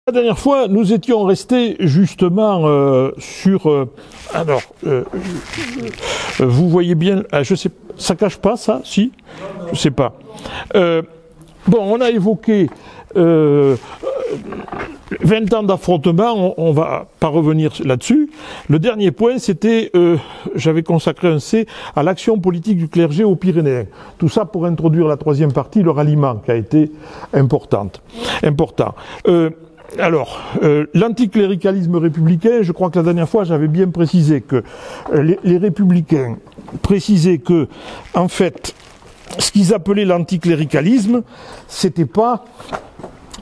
La dernière fois, nous étions restés justement sur... vous voyez bien... je sais, ça cache pas ça, si? Je sais pas. Bon, on a évoqué 20 ans d'affrontement, on va pas revenir là-dessus. Le dernier point, c'était, j'avais consacré un C à l'action politique du clergé aux Pyrénées. Tout ça pour introduire la troisième partie, le ralliement, qui a été important. L'anticléricalisme républicain, je crois que la dernière fois, j'avais bien précisé que les républicains précisaient que, en fait, ce qu'ils appelaient l'anticléricalisme, c'était pas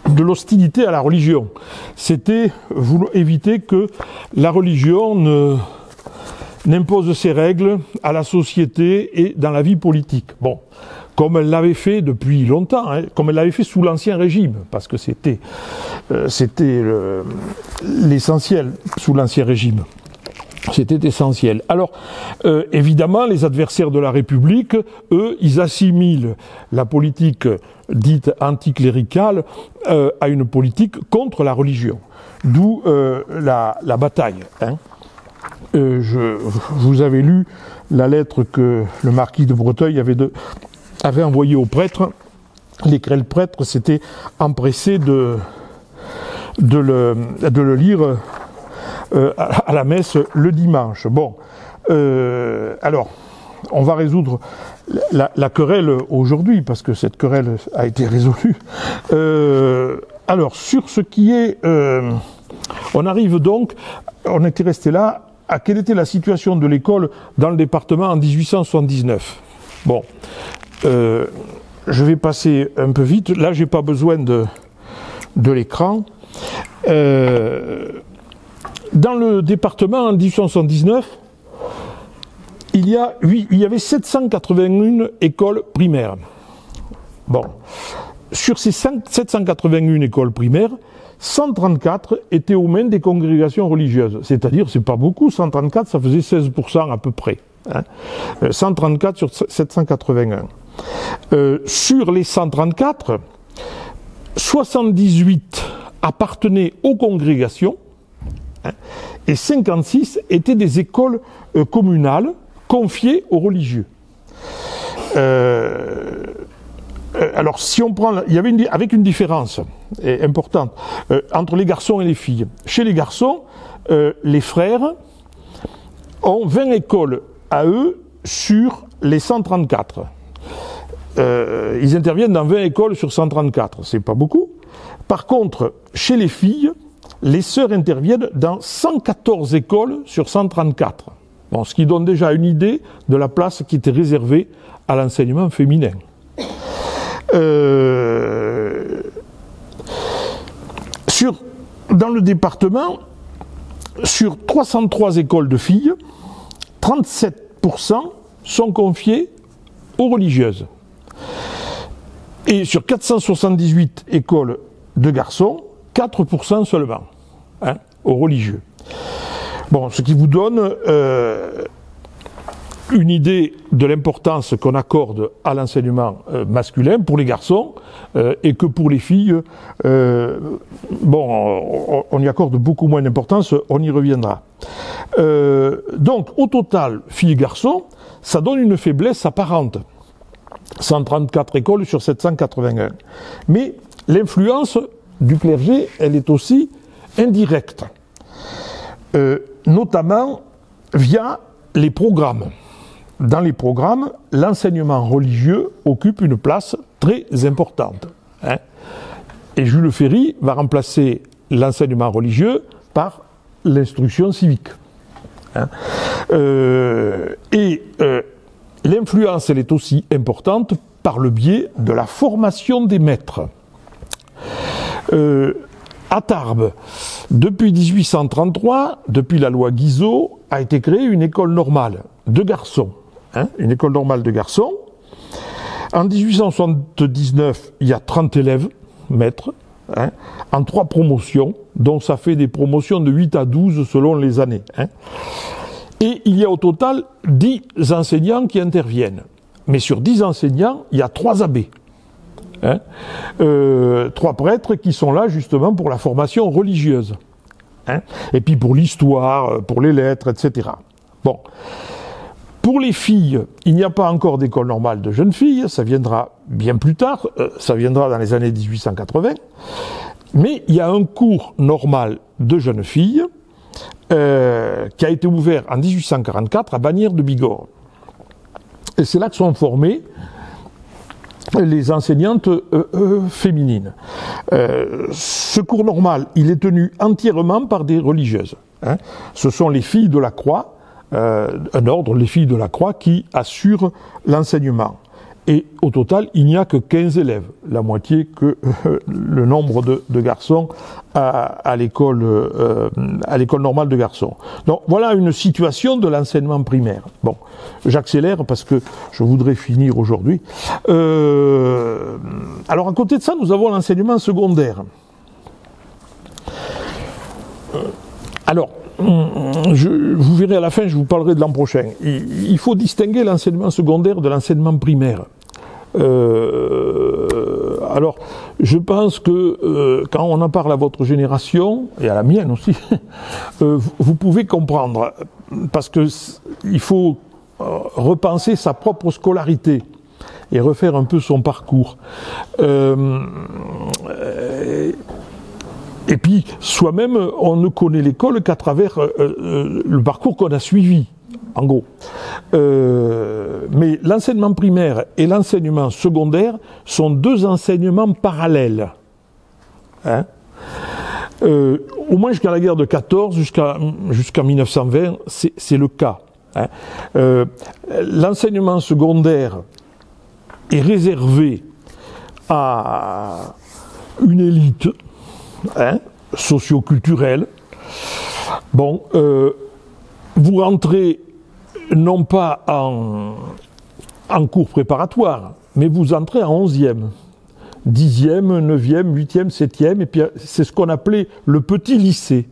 de l'hostilité à la religion. C'était éviter que la religion n'impose ses règles à la société et dans la vie politique. Bon, comme elle l'avait fait depuis longtemps, comme elle l'avait fait sous l'Ancien Régime, parce que c'était l'essentiel sous l'Ancien Régime. C'était essentiel. Alors, évidemment, les adversaires de la République, eux, ils assimilent la politique dite anticléricale à une politique contre la religion. D'où la bataille. Vous avez lu la lettre que le marquis de Breteuil avait envoyée aux prêtres, lesquels prêtres s'étaient empressés de le lire à la messe le dimanche. Bon, alors, on va résoudre la querelle aujourd'hui, parce que cette querelle a été résolue. Alors, sur ce qui est... on arrive donc, on était resté là, à quelle était la situation de l'école dans le département en 1879. Bon, je vais passer un peu vite, là j'ai pas besoin de l'écran. Dans le département, en 1879, il y avait 781 écoles primaires. Bon. Sur ces 781 écoles primaires, 134 étaient aux mains des congrégations religieuses. C'est-à-dire, c'est pas beaucoup, 134, ça faisait 16% à peu près. 134 sur 781. Sur les 134, 78 appartenaient aux congrégations, et 56 étaient des écoles communales confiées aux religieux. Alors, si on prend, il y avait avec une différence importante entre les garçons et les filles. Chez les garçons, les frères ont 20 écoles à eux sur les 134. Ils interviennent dans 20 écoles sur 134, c'est pas beaucoup. Par contre, chez les filles, les sœurs interviennent dans 114 écoles sur 134. Bon, ce qui donne déjà une idée de la place qui était réservée à l'enseignement féminin. Dans le département, sur 303 écoles de filles, 37% sont confiées aux religieuses. Et sur 478 écoles de garçons, 4% seulement, aux religieux. Bon, ce qui vous donne une idée de l'importance qu'on accorde à l'enseignement masculin pour les garçons et que pour les filles, on y accorde beaucoup moins d'importance, on y reviendra. Donc, au total, filles et garçons, ça donne une faiblesse apparente. 134 écoles sur 781. Mais l'influence du clergé, elle est aussi indirecte, notamment via les programmes. Dans les programmes, l'enseignement religieux occupe une place très importante. Et Jules Ferry va remplacer l'enseignement religieux par l'instruction civique. L'influence, elle est aussi importante par le biais de la formation des maîtres. À Tarbes, depuis 1833, depuis la loi Guizot, a été créée une école normale de garçons. Une école normale de garçons. En 1879, il y a 30 élèves, maîtres, en 3 promotions, dont ça fait des promotions de 8 à 12 selon les années. Et il y a au total 10 enseignants qui interviennent. Mais sur 10 enseignants, il y a 3 abbés. Hein, 3 prêtres qui sont là justement pour la formation religieuse. Hein, et puis pour l'histoire, pour les lettres, etc. Bon. Pour les filles, il n'y a pas encore d'école normale de jeunes filles, ça viendra bien plus tard, ça viendra dans les années 1880, mais il y a un cours normal de jeunes filles qui a été ouvert en 1844 à Bagnères de Bigorre. Et c'est là que sont formées les enseignantes féminines. Ce cours normal, il est tenu entièrement par des religieuses. Hein. Ce sont les filles de la Croix, un ordre, les filles de la Croix, qui assurent l'enseignement. Et au total, il n'y a que 15 élèves, la moitié que le nombre de garçons à l'école normale de garçons. Donc voilà une situation de l'enseignement primaire. Bon, j'accélère parce que je voudrais finir aujourd'hui. Alors à côté de ça, nous avons l'enseignement secondaire. Alors, vous verrez à la fin, je vous parlerai de l'an prochain. Il faut distinguer l'enseignement secondaire de l'enseignement primaire. Alors, je pense que quand on en parle à votre génération, et à la mienne aussi, vous pouvez comprendre, parce que il faut repenser sa propre scolarité et refaire un peu son parcours. Et puis, soi-même, on ne connaît l'école qu'à travers le parcours qu'on a suivi, en gros. Mais l'enseignement primaire et l'enseignement secondaire sont 2 enseignements parallèles. Hein, au moins jusqu'à la guerre de 14, jusqu'à 1920, c'est le cas. Hein. L'enseignement secondaire est réservé à une élite, hein, socio-culturelle. Bon, vous rentrez non pas en cours préparatoire, mais vous entrez en 11e, 10e, 9e, 8e, 7e, et puis c'est ce qu'on appelait le petit lycée.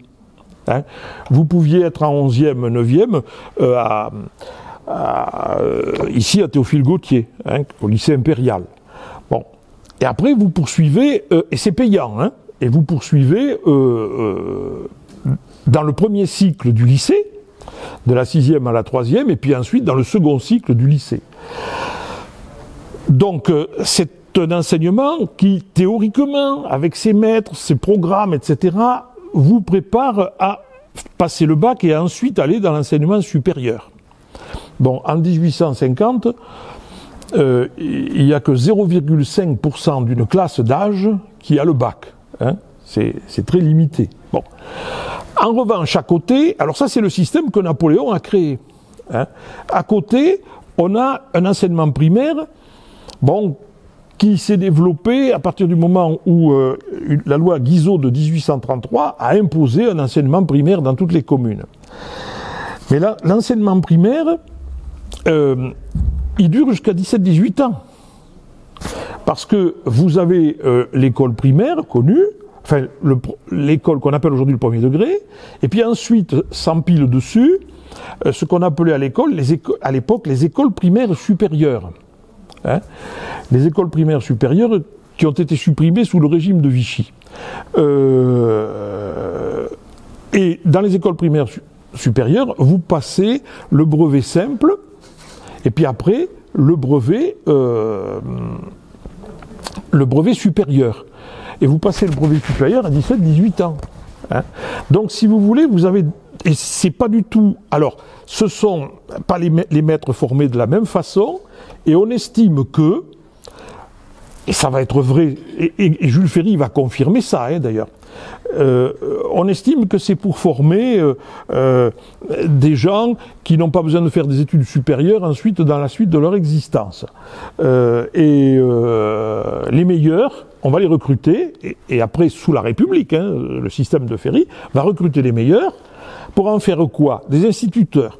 Hein. Vous pouviez être en 11e, 9e ici à Théophile-Gautier, hein, au lycée impérial. Bon. Et après vous poursuivez, et c'est payant, hein, et vous poursuivez dans le premier cycle du lycée, de la 6e à la 3e, et puis ensuite dans le second cycle du lycée. Donc c'est un enseignement qui, théoriquement, avec ses maîtres, ses programmes, etc., vous prépare à passer le bac et à ensuite aller dans l'enseignement supérieur. Bon, en 1850, il n'y a que 0,5% d'une classe d'âge qui a le bac. Hein, c'est très limité. Bon. En revanche, à côté, alors ça c'est le système que Napoléon a créé. Hein. À côté, on a un enseignement primaire, bon, qui s'est développé à partir du moment où la loi Guizot de 1833 a imposé un enseignement primaire dans toutes les communes. Mais là, l'enseignement primaire, il dure jusqu'à 17-18 ans. Parce que vous avez l'école primaire connue, enfin l'école qu'on appelle aujourd'hui le premier degré, et puis ensuite s'empile dessus ce qu'on appelait à l'époque les écoles primaires supérieures. Hein, les écoles primaires supérieures qui ont été supprimées sous le régime de Vichy. Et dans les écoles primaires supérieures, vous passez le brevet simple, et puis après le brevet supérieur. Et vous passez le brevet supérieur à 17-18 ans. Hein. Donc si vous voulez, vous avez... Et c'est pas du tout... Alors, ce sont pas les maîtres formés de la même façon, et on estime que, et ça va être vrai, et Jules Ferry va confirmer ça, hein, d'ailleurs, on estime que c'est pour former des gens qui n'ont pas besoin de faire des études supérieures ensuite dans la suite de leur existence. Les meilleurs, on va les recruter, et après, sous la République, hein, le système de Ferry va recruter les meilleurs, pour en faire quoi? Des instituteurs.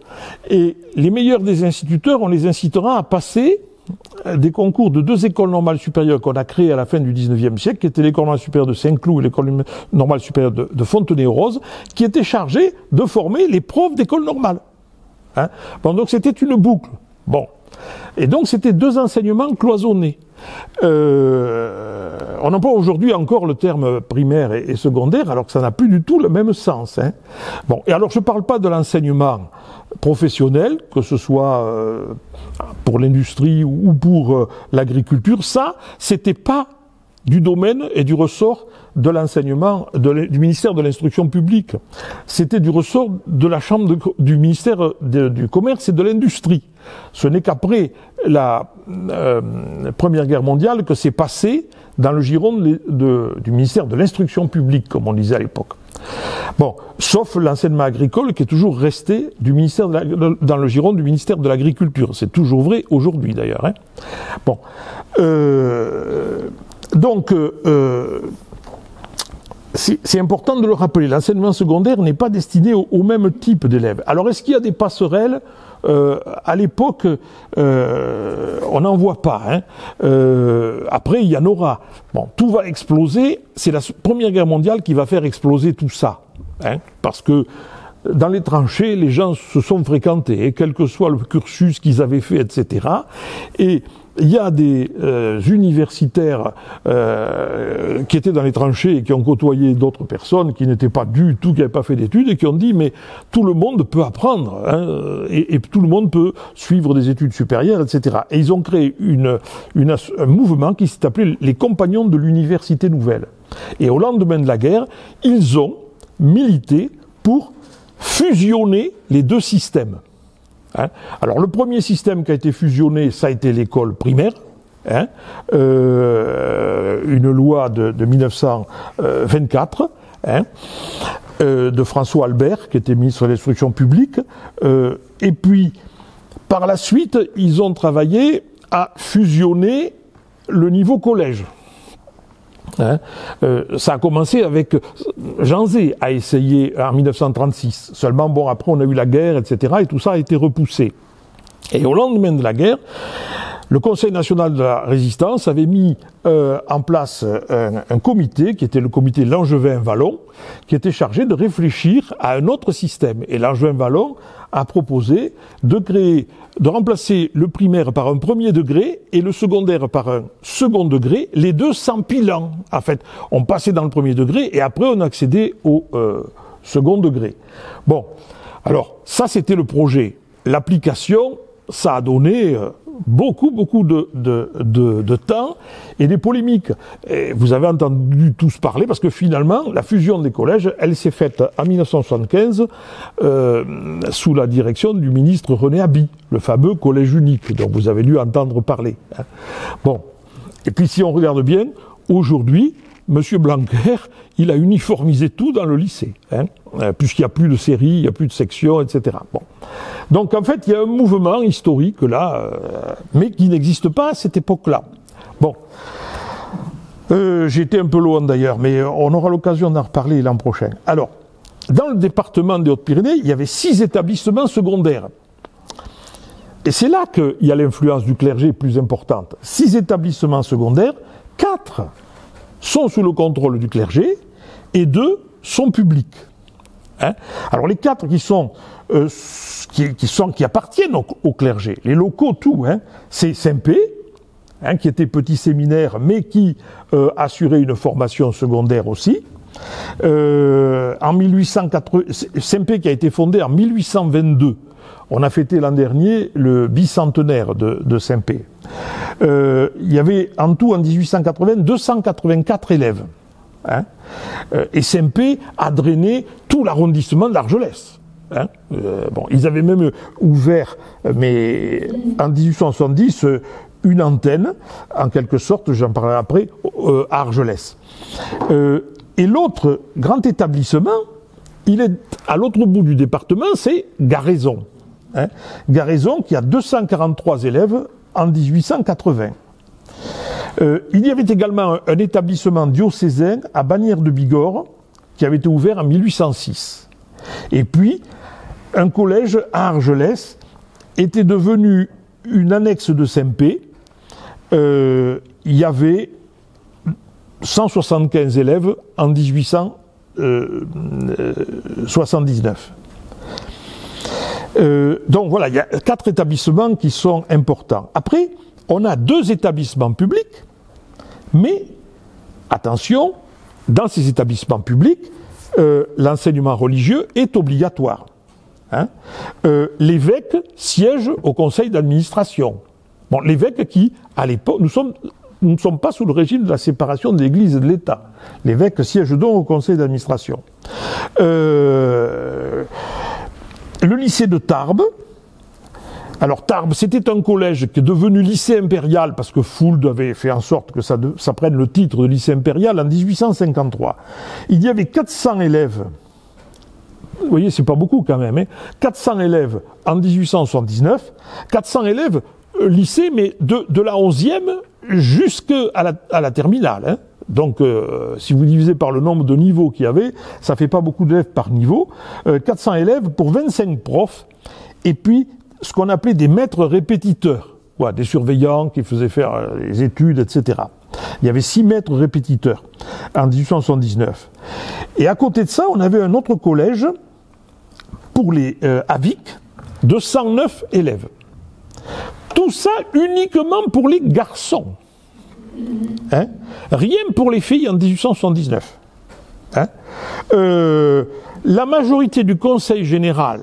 Et les meilleurs des instituteurs, on les incitera à passer des concours de 2 écoles normales supérieures qu'on a créées à la fin du 19e siècle, qui étaient l'école normale supérieure de Saint-Cloud et l'école normale supérieure de Fontenay-aux-Roses, qui étaient chargées de former les profs d'école normale. Hein, bon, donc c'était une boucle. Bon. Et donc c'était 2 enseignements cloisonnés. On emploie aujourd'hui encore le terme primaire et secondaire, alors que ça n'a plus du tout le même sens. Hein. Bon, et alors je ne parle pas de l'enseignement professionnel, que ce soit pour l'industrie ou pour l'agriculture. Ça, c'était pas du domaine et du ressort de l'enseignement du ministère de l'Instruction publique. C'était du ressort de la chambre du ministère du Commerce et de l'Industrie. Ce n'est qu'après la Première Guerre mondiale que c'est passé dans le giron du ministère de l'Instruction publique, comme on disait à l'époque. Bon, sauf l'enseignement agricole qui est toujours resté dans le giron du ministère de l'Agriculture. C'est toujours vrai aujourd'hui d'ailleurs. Hein. Bon. Donc, c'est important de le rappeler, l'enseignement secondaire n'est pas destiné au même type d'élèves. Alors, est-ce qu'il y a des passerelles ? À l'époque, on n'en voit pas. Hein. Après, il y en aura. Bon, tout va exploser. C'est la Première Guerre mondiale qui va faire exploser tout ça. Hein, parce que dans les tranchées, les gens se sont fréquentés, quel que soit le cursus qu'ils avaient fait, etc. Et il y a des universitaires qui étaient dans les tranchées et qui ont côtoyé d'autres personnes qui n'étaient pas du tout, qui n'avaient pas fait d'études et qui ont dit mais tout le monde peut apprendre hein, et tout le monde peut suivre des études supérieures, etc. Et ils ont créé un mouvement qui s'est appelé les Compagnons de l'Université Nouvelle. Et au lendemain de la guerre, ils ont milité pour fusionner les deux systèmes. Hein. Alors le premier système qui a été fusionné, ça a été l'école primaire, hein, une loi de 1924, hein, de François Albert, qui était ministre de l'Instruction publique, et puis par la suite, ils ont travaillé à fusionner le niveau collège. Hein, ça a commencé avec Jean Zay a essayé en 1936. Seulement, bon, après on a eu la guerre, etc. Et tout ça a été repoussé. Et au lendemain de la guerre, le Conseil national de la résistance avait mis en place un comité, qui était le comité Langevin-Vallon, qui était chargé de réfléchir à un autre système. Et Langevin-Vallon a proposé de remplacer le primaire par un premier degré et le secondaire par un second degré, les deux s'empilant. En fait, on passait dans le premier degré et après on accédait au second degré. Bon, alors ça c'était le projet. L'application, ça a donné beaucoup de temps et des polémiques. Et vous avez entendu tous parler parce que finalement, la fusion des collèges, elle s'est faite en 1975 sous la direction du ministre René Haby, le fameux collège unique dont vous avez dû entendre parler. Hein. Bon, et puis si on regarde bien, aujourd'hui, M. Blanquer, il a uniformisé tout dans le lycée, hein, puisqu'il n'y a plus de séries, il n'y a plus de sections, etc. Bon. Donc en fait, il y a un mouvement historique là, mais qui n'existe pas à cette époque-là. Bon. J'ai été un peu loin d'ailleurs, mais on aura l'occasion d'en reparler l'an prochain. Alors, dans le département des Hautes-Pyrénées, il y avait 6 établissements secondaires. Et c'est là qu'il y a l'influence du clergé plus importante. 6 établissements secondaires, 4 sont sous le contrôle du clergé et 2 sont publics. Hein? Alors les 4 qui appartiennent au clergé, les locaux tout, hein, c'est Saint-Pé, hein, qui était petit séminaire mais qui assurait une formation secondaire aussi. En 1880, Saint-Pé qui a été fondé en 1822. On a fêté l'an dernier le bicentenaire de Saint-Pé. Il y avait en tout en 1880 284 élèves. Hein, et Saint-Pé a drainé tout l'arrondissement d'Argelès. Hein, bon, ils avaient même ouvert, mais en 1870, une antenne, en quelque sorte, j'en parlerai après, à Argelès. Et l'autre grand établissement, il est à l'autre bout du département, c'est Garaison. Hein, Garaison qui a 243 élèves en 1880. Il y avait également un établissement diocésain à Bagnères de Bigorre qui avait été ouvert en 1806. Et puis, un collège à Argelès était devenu une annexe de Saint-Pé. Il y avait 175 élèves en 1879. Donc voilà, il y a 4 établissements qui sont importants. Après, on a 2 établissements publics, mais, attention, dans ces établissements publics, l'enseignement religieux est obligatoire. Hein. L'évêque siège au conseil d'administration. Bon, l'évêque qui, à l'époque, nous ne sommes pas sous le régime de la séparation de l'Église et de l'État. L'évêque siège donc au conseil d'administration. Le lycée de Tarbes. Alors Tarbes, c'était un collège qui est devenu lycée impérial parce que Fould avait fait en sorte que ça prenne le titre de lycée impérial en 1853. Il y avait 400 élèves. Vous voyez, c'est pas beaucoup quand même. Hein, 400 élèves en 1879. 400 élèves lycée, mais de la 11e jusqu'à la terminale. Hein. Donc, si vous divisez par le nombre de niveaux qu'il y avait, ça fait pas beaucoup d'élèves par niveau. 400 élèves pour 25 profs. Et puis, ce qu'on appelait des maîtres répétiteurs. Quoi, des surveillants qui faisaient faire les études, etc. Il y avait 6 maîtres répétiteurs en 1879. Et à côté de ça, on avait un autre collège pour les à Vic de 109 élèves. Tout ça uniquement pour les garçons. Hein? Rien pour les filles en 1879. Hein? La majorité du conseil général,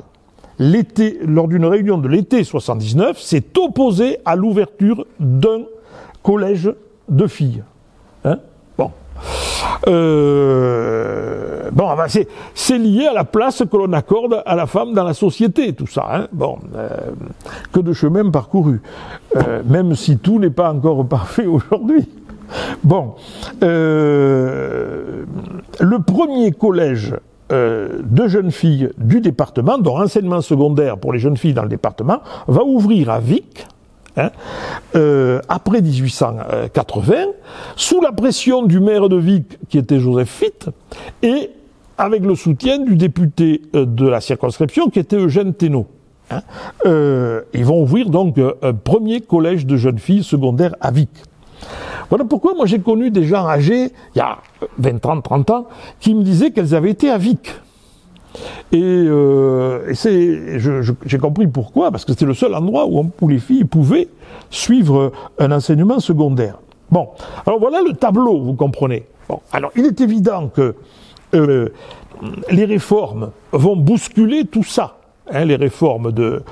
lors d'une réunion de l'été 79, s'est opposée à l'ouverture d'un collège de filles. Hein? Bon. C'est lié à la place que l'on accorde à la femme dans la société, tout ça. Hein. Bon, que de chemin parcouru, même si tout n'est pas encore parfait aujourd'hui. Bon, le premier collège de jeunes filles du département, dont renseignement secondaire pour les jeunes filles dans le département, va ouvrir à Vic. Hein, après 1880, sous la pression du maire de Vic, qui était Joseph Fitt, et avec le soutien du député de la circonscription, qui était Eugène Thénault. Hein, ils vont ouvrir donc un premier collège de jeunes filles secondaires à Vic. Voilà pourquoi moi j'ai connu des gens âgés, il y a 20, 30, 30 ans, qui me disaient qu'elles avaient été à Vic. Et j'ai compris pourquoi, parce que c'était le seul endroit où les filles pouvaient suivre un enseignement secondaire. Bon, alors voilà le tableau, vous comprenez. Bon, alors il est évident que les réformes vont bousculer tout ça, hein, les réformes de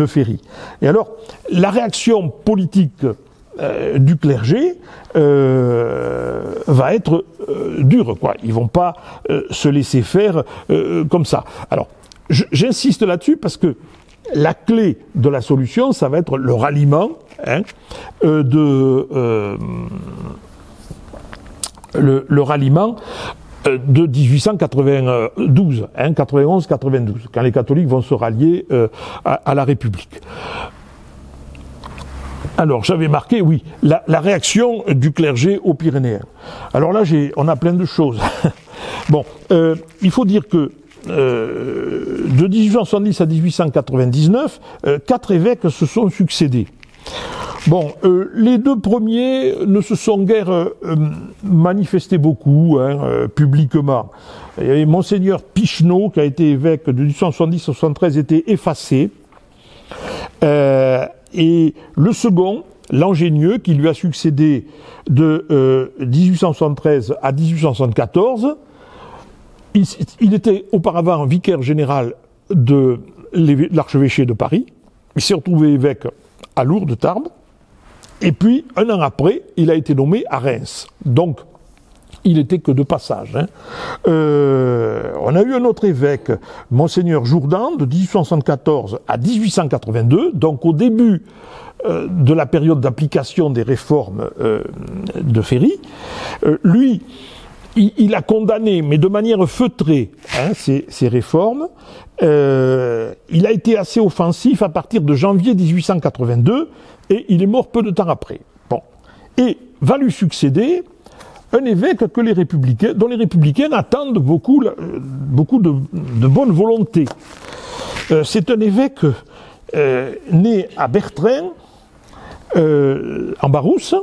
Ferry. Et alors, la réaction politique du clergé va être dure, quoi. Ils vont pas se laisser faire comme ça. Alors, j'insiste là-dessus parce que la clé de la solution, ça va être le ralliement, hein, le ralliement de 1892, hein, 91-92, quand les catholiques vont se rallier à la République. Alors, j'avais marqué, oui, la réaction du clergé aux Pyrénéens. Alors là, on a plein de choses. Bon, il faut dire que de 1870 à 1899, 4 évêques se sont succédés. Bon, les 2 premiers ne se sont guère manifestés beaucoup, hein, publiquement. Il y avait Monseigneur Picheneau, qui a été évêque de 1870 à 1873, était effacé. Et le second, Langenieux, qui lui a succédé de 1873 à 1874, il était auparavant vicaire général de l'archevêché de Paris. Il s'est retrouvé évêque à Lourdes, Tarbes. Et puis, un an après, il a été nommé à Reims. Donc, il n'était que de passage. Hein. On a eu un autre évêque, Monseigneur Jourdan, de 1874 à 1882, donc au début de la période d'application des réformes de Ferry. Lui, il a condamné, mais de manière feutrée, hein, ces réformes. Il a été assez offensif à partir de janvier 1882, et il est mort peu de temps après. Bon. Et va lui succéder un évêque dont les républicains attendent beaucoup de bonne volonté. C'est un évêque né à Bertrin, en Barousse,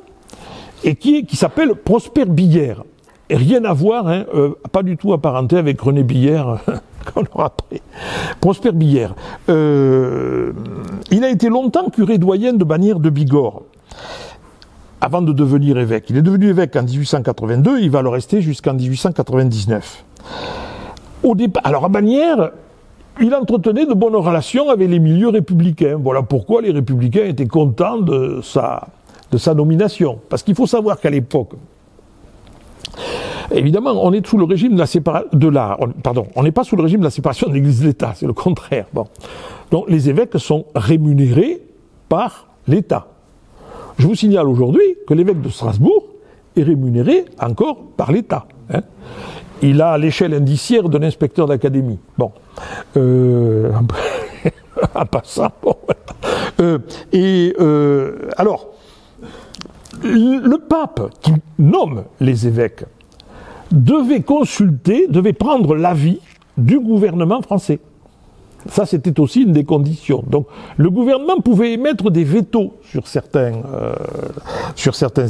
et qui s'appelle Prosper Billère. Et rien à voir, hein, pas du tout apparenté avec René Billère, qu'on aura après. Prosper Billère. Il a été longtemps curé doyen de Bagnères de Bigorre. avant de devenir évêque. Il est devenu évêque en 1882, il va le rester jusqu'en 1899. Au départ, alors à Bagnères, il entretenait de bonnes relations avec les milieux républicains. Voilà pourquoi les républicains étaient contents de sa nomination. Parce qu'il faut savoir qu'à l'époque, évidemment, on est sous le régime on n'est pas sous le régime de la séparation de l'Église et de l'État, c'est le contraire. Bon. Donc les évêques sont rémunérés par l'État. Je vous signale aujourd'hui que l'évêque de Strasbourg est rémunéré encore par l'État. Hein. Il a l'échelle indiciaire d'un inspecteur d'académie. Bon. En passant. Bon. Alors, le pape qui nomme les évêques devait prendre l'avis du gouvernement français. Ça, c'était aussi une des conditions. Donc, le gouvernement pouvait émettre des vétos sur certains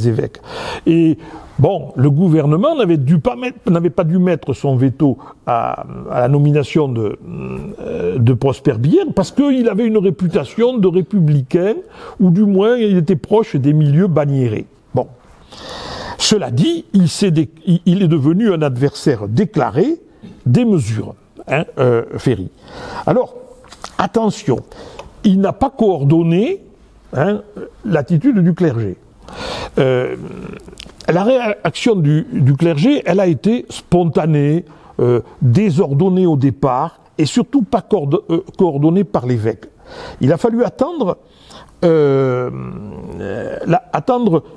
évêques. Et bon, le gouvernement n'avait pas dû mettre son veto à la nomination de Prosper Bière parce qu'il avait une réputation de républicain, ou du moins il était proche des milieux bagnérés. Bon. Cela dit, il est devenu un adversaire déclaré des mesures. Ferry. Alors, attention, il n'a pas coordonné l'attitude du clergé. La réaction du clergé, elle a été spontanée, désordonnée au départ, et surtout pas coordonnée par l'évêque. Il a fallu attendre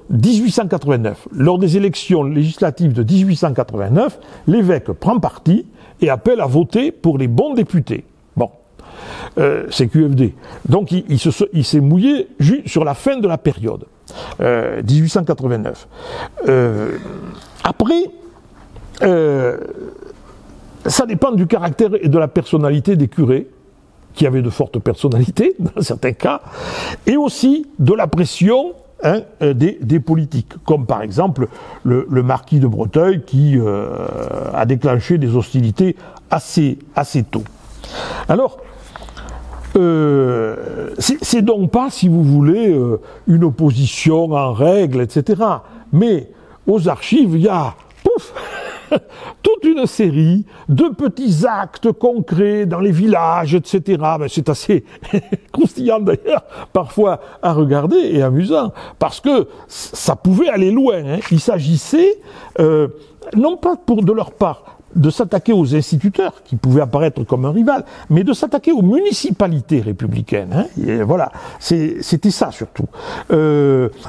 1889. Lors des élections législatives de 1889, l'évêque prend parti et appelle à voter pour les bons députés. Bon, c'est QFD. Donc il s'est mouillé sur la fin de la période, 1889. Après, ça dépend du caractère et de la personnalité des curés, qui avaient de fortes personnalités, dans certains cas, et aussi de la pression des politiques, comme par exemple le marquis de Breteuil qui a déclenché des hostilités assez tôt. Alors, c'est donc pas, si vous voulez, une opposition en règle, etc. Mais aux archives, il y a toute une série de petits actes concrets dans les villages, etc. Ben, c'est assez croustillant d'ailleurs, parfois à regarder et amusant, parce que ça pouvait aller loin. Hein. Il s'agissait, non pas de leur part, de s'attaquer aux instituteurs, qui pouvaient apparaître comme un rival, mais de s'attaquer aux municipalités républicaines. Hein. Et voilà, c'était ça surtout.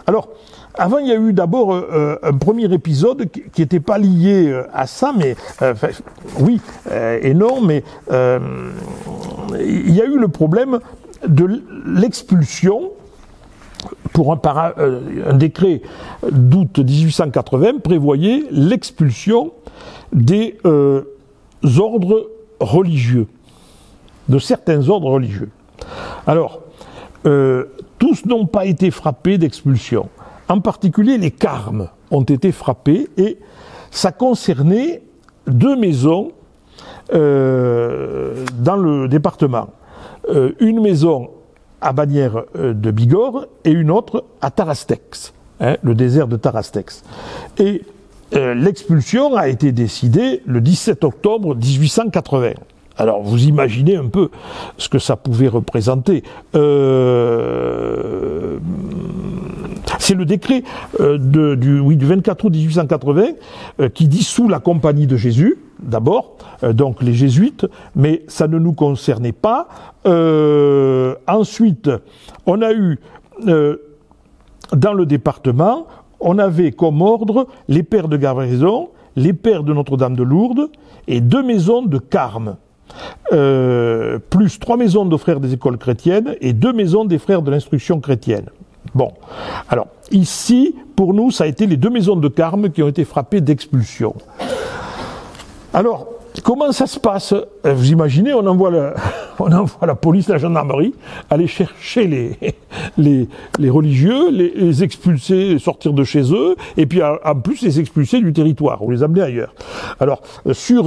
Alors, avant, il y a eu d'abord un premier épisode qui n'était pas lié à ça, mais oui et non, mais il y a eu le problème de l'expulsion. Un décret d'août 1880 prévoyait l'expulsion des ordres religieux, de certains ordres religieux. Alors, tous n'ont pas été frappés d'expulsion. En particulier, les carmes ont été frappés et ça concernait 2 maisons dans le département. Une maison à Bagnères de Bigorre et une autre à Tarastex, le désert de Tarastex. Et l'expulsion a été décidée le 17 octobre 1880. Alors, vous imaginez un peu ce que ça pouvait représenter. C'est le décret du 24 août 1880 qui dissout la Compagnie de Jésus, d'abord, donc les jésuites, mais ça ne nous concernait pas. Ensuite, on a eu, dans le département, on avait comme ordre les pères de Garvaison, les pères de Notre-Dame de Lourdes et 2 maisons de Carmes. Plus 3 maisons de frères des écoles chrétiennes et 2 maisons des frères de l'instruction chrétienne. Bon, alors ici, pour nous, ça a été les 2 maisons de Carmes qui ont été frappées d'expulsion. Alors, comment ça se passe? Vous imaginez, on envoie la police, la gendarmerie, aller chercher les religieux, les expulser, sortir de chez eux, et puis en plus les expulser du territoire, ou les amener ailleurs. Alors, sur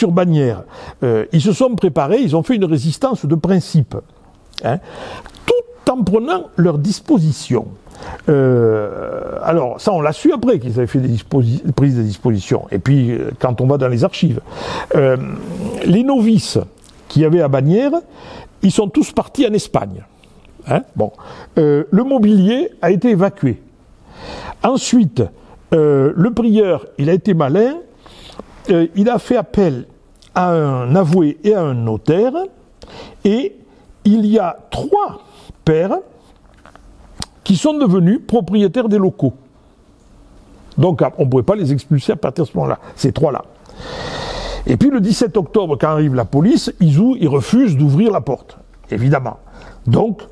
Bagnères, ils se sont préparés, ils ont fait une résistance de principe, tout en prenant leurs dispositions. Alors, ça, on l'a su après qu'ils avaient fait pris des dispositions. Et puis, quand on va dans les archives, les novices qu'il y avait à Bagnères, ils sont tous partis en Espagne. Hein, bon. Le mobilier a été évacué. Ensuite, le prieur, il a été malin, il a fait appel à un avoué et à un notaire, et il y a 3 pères qui sont devenus propriétaires des locaux. Donc on ne pouvait pas les expulser à partir de ce moment-là, ces 3-là. Et puis le 17 octobre, quand arrive la police, ils refusent d'ouvrir la porte, évidemment. Donc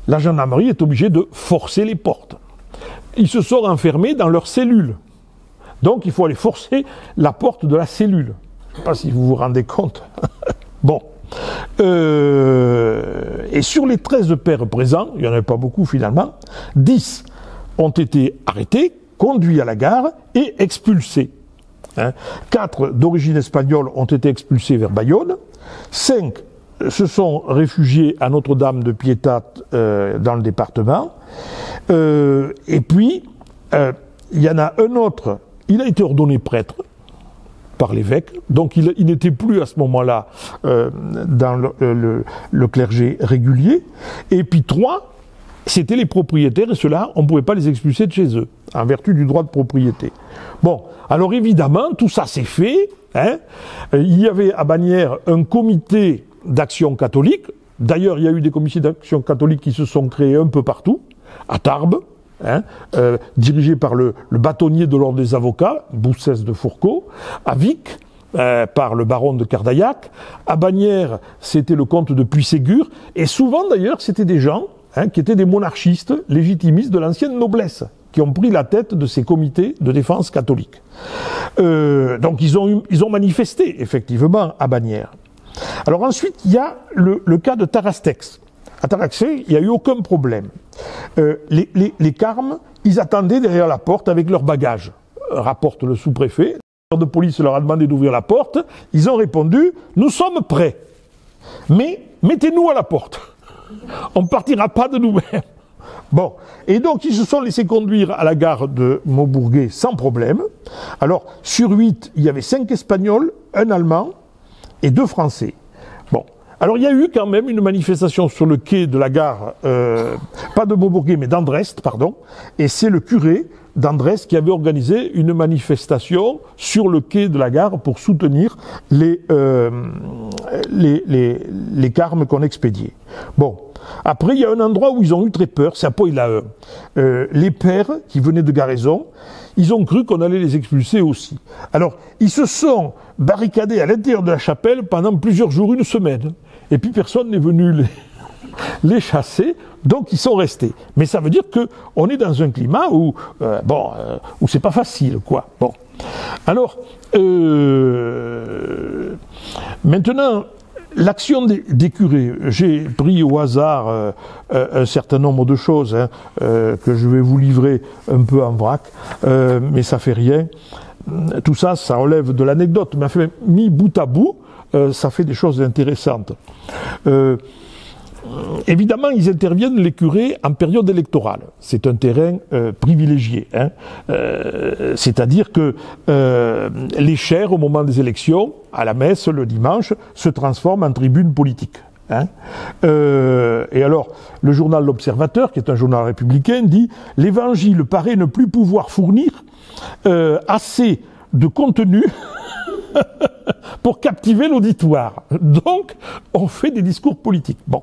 la gendarmerie est obligée de forcer les portes. Ils se sont enfermés dans leur cellule. Donc il faut aller forcer la porte de la cellule. Je ne sais pas si vous vous rendez compte. Bon. Et sur les 13 pères présents, il n'y en avait pas beaucoup finalement, 10 ont été arrêtés, conduits à la gare et expulsés. 4 d'origine espagnole ont été expulsés vers Bayonne, 5 se sont réfugiés à Notre-Dame de Piétat dans le département, et puis il y en a un autre, il a été ordonné prêtre par l'évêque, donc il n'était plus à ce moment-là dans le clergé régulier, et puis 3, c'était les propriétaires, et ceux-là, on ne pouvait pas les expulser de chez eux, en vertu du droit de propriété. Bon, alors évidemment, tout ça s'est fait, hein. Il y avait à Bagnères un comité d'action catholique, d'ailleurs il y a eu des comités d'action catholique qui se sont créés un peu partout, à Tarbes, hein, dirigé par le bâtonnier de l'ordre des avocats, Boussès de Fourcault, à Vic, par le baron de Cardaillac, à Bagnères, c'était le comte de Puységur, et souvent d'ailleurs, c'était des gens qui étaient des monarchistes légitimistes de l'ancienne noblesse, qui ont pris la tête de ces comités de défense catholiques. Donc ils ont manifesté, effectivement, à Bagnères. Alors ensuite, il y a le cas de Tarastex. À Taraxé, il n'y a eu aucun problème. Les carmes, ils attendaient derrière la porte avec leurs bagages, rapporte le sous-préfet. Le de police leur a demandé d'ouvrir la porte. Ils ont répondu, nous sommes prêts, mais mettez-nous à la porte. On ne partira pas de nous-mêmes. Bon, et donc ils se sont laissés conduire à la gare de Maubourguet sans problème. Alors, sur 8, il y avait 5 Espagnols, 1 Allemand et 2 Français. Bon. Alors il y a eu quand même une manifestation sur le quai de la gare, pas de Maubourguet, mais d'Andrest, pardon, et c'est le curé d'Andrest qui avait organisé une manifestation sur le quai de la gare pour soutenir les carmes qu'on expédiait. Bon, après il y a un endroit où ils ont eu très peur, c'est à Poï-l'Ahen. Les pères qui venaient de Garaison, ils ont cru qu'on allait les expulser aussi. Alors, ils se sont barricadés à l'intérieur de la chapelle pendant plusieurs jours, 1 semaine. Et puis personne n'est venu les chasser, donc ils sont restés. Mais ça veut dire qu'on est dans un climat où c'est pas facile, quoi. Bon. Alors, maintenant, l'action des curés, j'ai pris au hasard un certain nombre de choses que je vais vous livrer un peu en vrac, mais ça fait rien. Tout ça, ça relève de l'anecdote, mais mis bout à bout, ça fait des choses intéressantes. Évidemment, ils interviennent, les curés, en période électorale. C'est un terrain privilégié. C'est-à-dire que les chaires, au moment des élections, à la messe, le dimanche, se transforment en tribune politique. Et alors, le journal L'Observateur, qui est un journal républicain, dit « L'Évangile paraît ne plus pouvoir fournir assez de contenu pour captiver l'auditoire. Donc, on fait des discours politiques. » Bon.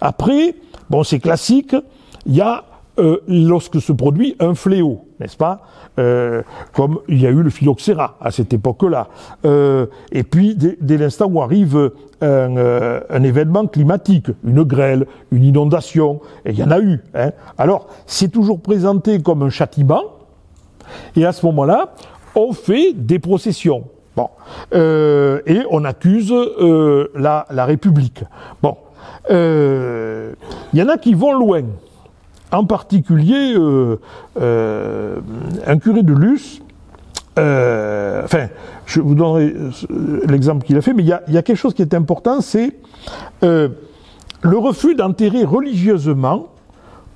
Après, bon, c'est classique, il y a, lorsque se produit un fléau, n'est-ce pas, comme il y a eu le phylloxéra à cette époque-là. Et puis, dès l'instant où arrive un événement climatique, une grêle, une inondation, et il y en a eu. Alors, c'est toujours présenté comme un châtiment, et à ce moment-là, on fait des processions. Bon. Et on accuse la République. Bon. Il y en a qui vont loin. En particulier, un curé de Luce, je vous donnerai l'exemple qu'il a fait, mais il y a quelque chose qui est important, c'est le refus d'enterrer religieusement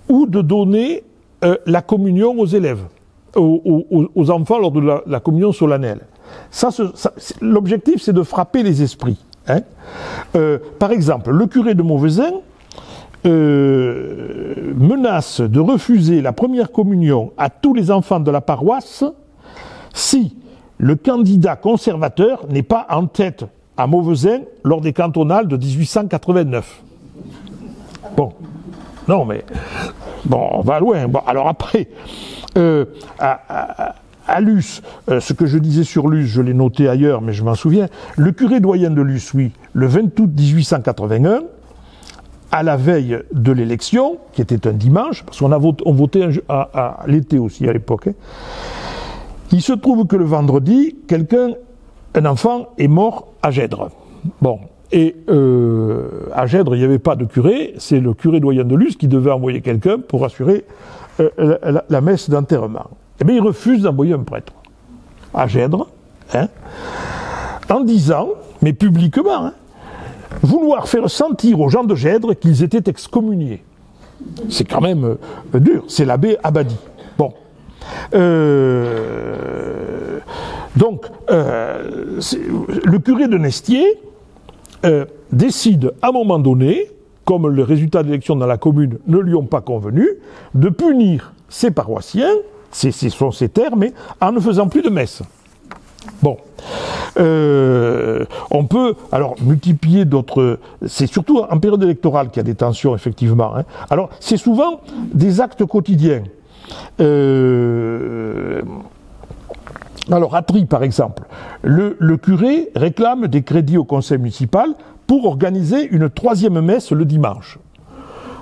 ou de donner la communion aux élèves, aux enfants lors de la communion solennelle. L'objectif, c'est de frapper les esprits. Hein. Par exemple, le curé de Mauvezin menace de refuser la première communion à tous les enfants de la paroisse si le candidat conservateur n'est pas en tête à Mauvezin lors des cantonales de 1889. Bon, non mais, bon, on va loin. Bon, alors après, à Luce, ce que je disais sur Luce, je l'ai noté ailleurs, mais je m'en souviens, le curé doyen de Luce, oui, le 20 août 1881, à la veille de l'élection, qui était un dimanche, parce on votait à l'été aussi à l'époque, hein, il se trouve que le vendredi, un enfant est mort à Gèdre. Bon, et à Gèdre, il n'y avait pas de curé, c'est le curé doyen de Luce qui devait envoyer quelqu'un pour assurer la messe d'enterrement. Eh bien, il refuse d'envoyer un prêtre à Gèdre, hein, en disant, mais publiquement, hein, vouloir faire sentir aux gens de Gèdre qu'ils étaient excommuniés. C'est quand même dur, c'est l'abbé Abadi. Bon. Donc, le curé de Nestier décide à un moment donné, comme les résultats d'élection dans la commune ne lui ont pas convenu, de punir ses paroissiens, ce sont ses termes, mais en ne faisant plus de messe. Bon. On peut alors multiplier d'autres. C'est surtout en période électorale qu'il y a des tensions, effectivement. Hein. Alors, c'est souvent des actes quotidiens. Alors, à Trie, par exemple, le curé réclame des crédits au conseil municipal pour organiser une 3e messe le dimanche.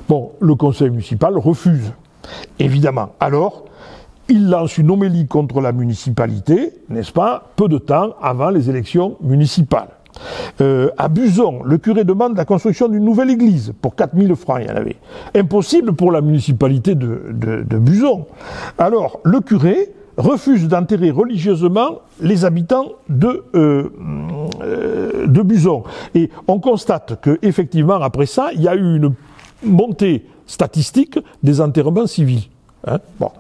Bon, le conseil municipal refuse, évidemment. Alors, il lance une homélie contre la municipalité, n'est-ce pas, peu de temps avant les élections municipales. À Buzon, le curé demande la construction d'une nouvelle église, pour 4000 francs, il y en avait. Impossible pour la municipalité de Buzon. Alors, le curé refuse d'enterrer religieusement les habitants de Buzon. Et on constate qu'effectivement, après ça, il y a eu une montée statistique des enterrements civils. Hein, bon.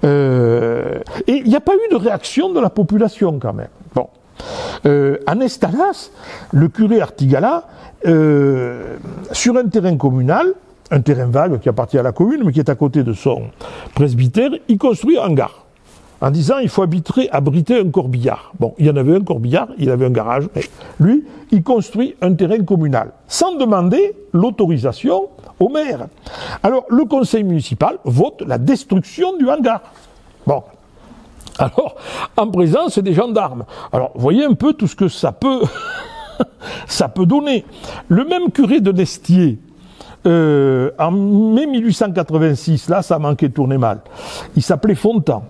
Et il n'y a pas eu de réaction de la population quand même. Bon. À Nestalas, le curé Artigala, sur un terrain communal, un terrain vague qui appartient à la commune, mais qui est à côté de son presbytère, il construit un hangar, en disant il faut abriter un corbillard. Bon, il y en avait un corbillard, il avait un garage, mais lui, il construit un terrain communal, sans demander l'autorisation au maire. Alors, le conseil municipal vote la destruction du hangar. Bon. Alors, en présence des gendarmes. Alors, voyez un peu tout ce que ça peut, ça peut donner. Le même curé de Nestier, en mai 1886, là, ça manquait de tourner mal. Il s'appelait Fontan.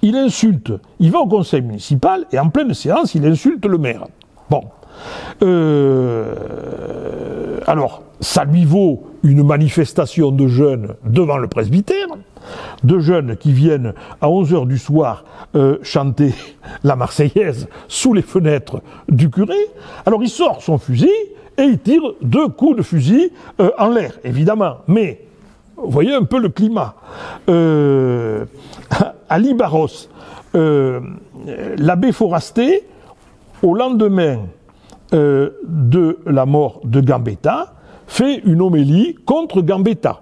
Il insulte, il va au conseil municipal et en pleine séance, il insulte le maire. Bon. Alors, ça lui vaut une manifestation de jeunes devant le presbytère, de jeunes qui viennent à 11h du soir chanter la Marseillaise sous les fenêtres du curé. Alors il sort son fusil et il tire 2 coups de fusil en l'air, évidemment. Mais, vous voyez un peu le climat. À Libaros, l'abbé Forasté, au lendemain de la mort de Gambetta, fait une homélie contre Gambetta.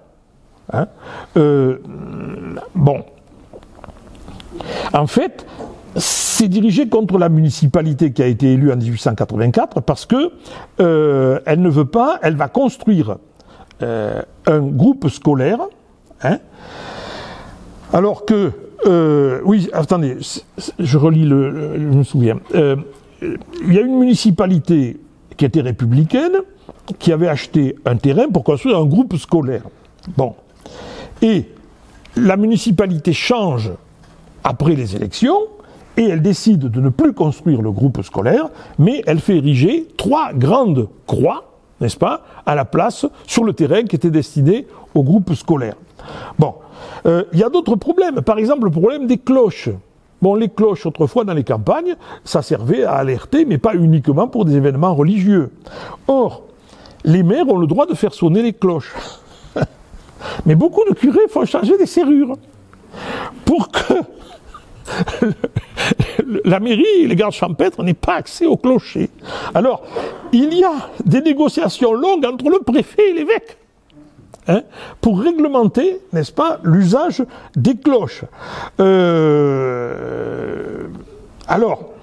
Hein, bon. En fait, c'est dirigé contre la municipalité qui a été élue en 1884 parce que elle ne veut pas, elle va construire un groupe scolaire, hein, alors que oui, attendez, je relis je me souviens. Il y a une municipalité qui était républicaine, qui avait acheté un terrain pour construire un groupe scolaire. Bon. Et la municipalité change après les élections, et elle décide de ne plus construire le groupe scolaire, mais elle fait ériger 3 grandes croix, n'est-ce pas, à la place, sur le terrain qui était destiné au groupe scolaire. Bon. Il y a d'autres problèmes. Par exemple, le problème des cloches. Bon, les cloches, autrefois, dans les campagnes, ça servait à alerter, mais pas uniquement pour des événements religieux. Or, les maires ont le droit de faire sonner les cloches. Mais beaucoup de curés font changer des serrures pour que la mairie et les gardes champêtres n'aient pas accès au clocher. Alors, il y a des négociations longues entre le préfet et l'évêque, hein, pour réglementer, n'est-ce pas, l'usage des cloches. Alors,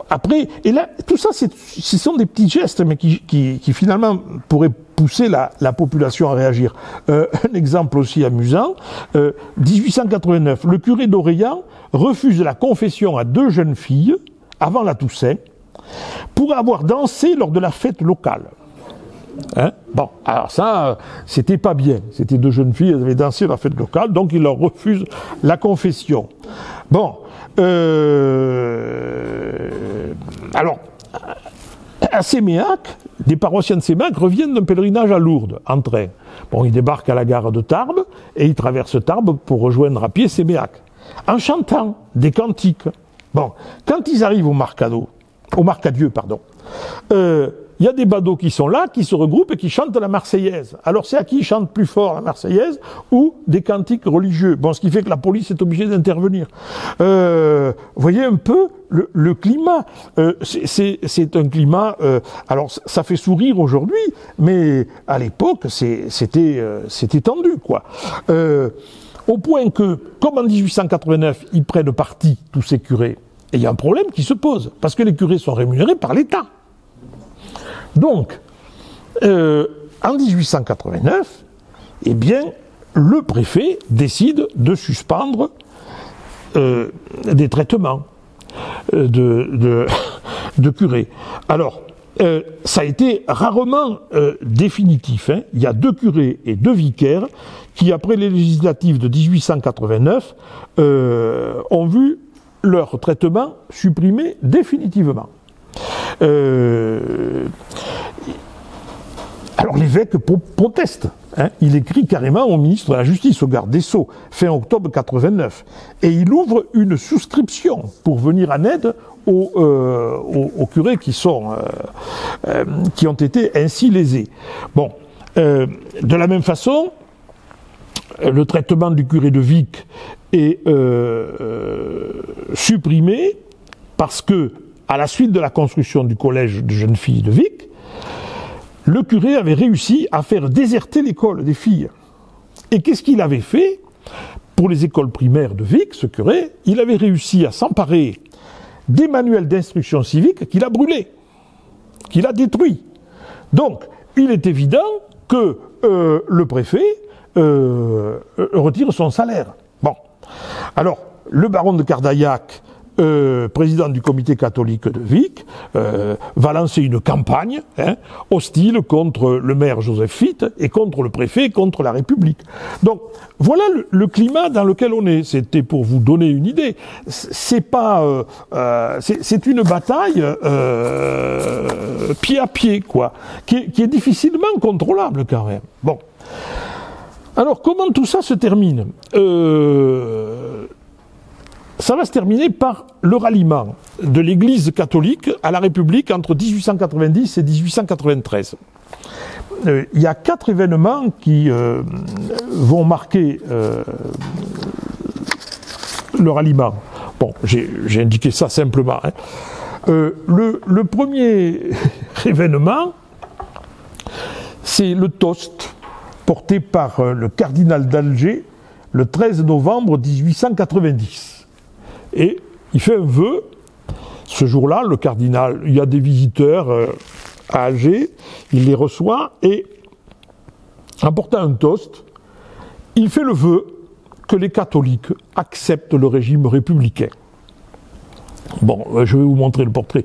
après, et là, tout ça, ce sont des petits gestes, mais qui finalement pourraient pousser la population à réagir. Un exemple aussi amusant, 1889, le curé d'Orléans refuse la confession à 2 jeunes filles, avant la Toussaint, pour avoir dansé lors de la fête locale. Hein? Bon, alors ça, c'était pas bien. C'était 2 jeunes filles, elles avaient dansé la fête locale, donc il leur refuse la confession. Bon, alors, à Séméac, des paroissiens de Séméac reviennent d'un pèlerinage à Lourdes, en train. Bon, ils débarquent à la gare de Tarbes, et ils traversent Tarbes pour rejoindre à pied Séméac, en chantant des cantiques. Bon, quand ils arrivent au Marcadieu, pardon, il y a des badauds qui sont là, qui se regroupent et qui chantent la Marseillaise. Alors c'est à qui chante plus fort la Marseillaise ou des cantiques religieux. Bon, ce qui fait que la police est obligée d'intervenir. Vous voyez un peu le climat. C'est un climat... alors ça fait sourire aujourd'hui, mais à l'époque c'était tendu, quoi. Au point que, comme en 1889, ils prennent parti, tous ces curés, et il y a un problème qui se pose, parce que les curés sont rémunérés par l'État. Donc, en 1889, eh bien, le préfet décide de suspendre des traitements de curés. Alors, ça a été rarement définitif, hein. Il y a 2 curés et 2 vicaires qui, après les législatives de 1889, ont vu leur traitement supprimé définitivement. Alors l'évêque proteste, hein. Il écrit carrément au ministre de la Justice, au garde des Sceaux, fin octobre 89, et il ouvre une souscription pour venir en aide aux curés qui ont été ainsi lésés. Bon, de la même façon, le traitement du curé de Vic est supprimé parce que, à la suite de la construction du collège de jeunes filles de Vic, le curé avait réussi à faire déserter l'école des filles. Et qu'est-ce qu'il avait fait pour les écoles primaires de Vic, ce curé? Il avait réussi à s'emparer des manuels d'instruction civique qu'il a brûlés, qu'il a détruits. Donc, il est évident que le préfet retire son salaire. Bon. Alors, le baron de Cardaillac, président du comité catholique de Vic, va lancer une campagne, hein, hostile contre le maire Joseph Fitte et contre le préfet, contre la République. Donc voilà le climat dans lequel on est. C'était pour vous donner une idée. C'est pas, c'est une bataille pied à pied, quoi, qui est difficilement contrôlable quand même. Bon. Alors comment tout ça se termine? Ça va se terminer par le ralliement de l'Église catholique à la République entre 1890 et 1893. Il y a 4 événements qui vont marquer le ralliement. Bon, j'ai indiqué ça simplement, hein. Le premier événement, c'est le toast porté par le cardinal d'Alger le 13 novembre 1890. Et il fait un vœu. Ce jour-là, le cardinal, il y a des visiteurs à Alger, il les reçoit et, en portant un toast, il fait le vœu que les catholiques acceptent le régime républicain. Bon, je vais vous montrer le portrait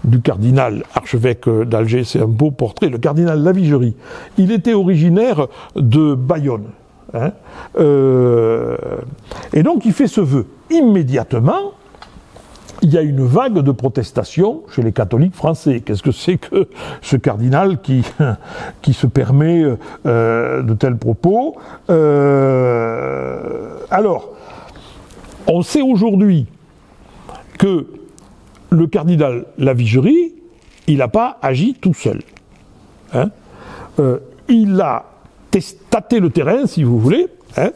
du cardinal archevêque d'Alger, c'est un beau portrait, le cardinal Lavigerie. Il était originaire de Bayonne. Hein, et donc il fait ce vœu. Immédiatement, il y a une vague de protestation chez les catholiques français. Qu'est-ce que c'est que ce cardinal qui se permet de tels propos? Alors, on sait aujourd'hui que le cardinal Lavigerie, il n'a pas agi tout seul. Hein, il a tâter le terrain, si vous voulez, hein,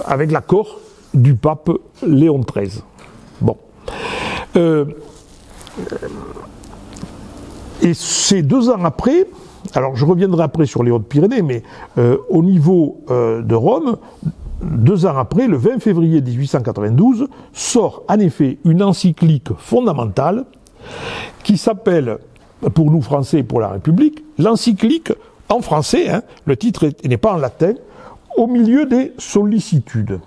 avec l'accord du pape Léon XIII. Bon. Et c'est 2 ans après, alors je reviendrai après sur les Hautes-Pyrénées, mais au niveau de Rome, 2 ans après, le 20 février 1892, sort en effet une encyclique fondamentale qui s'appelle, pour nous Français et pour la République, l'encyclique en français, hein, le titre n'est pas en latin, au milieu des sollicitudes.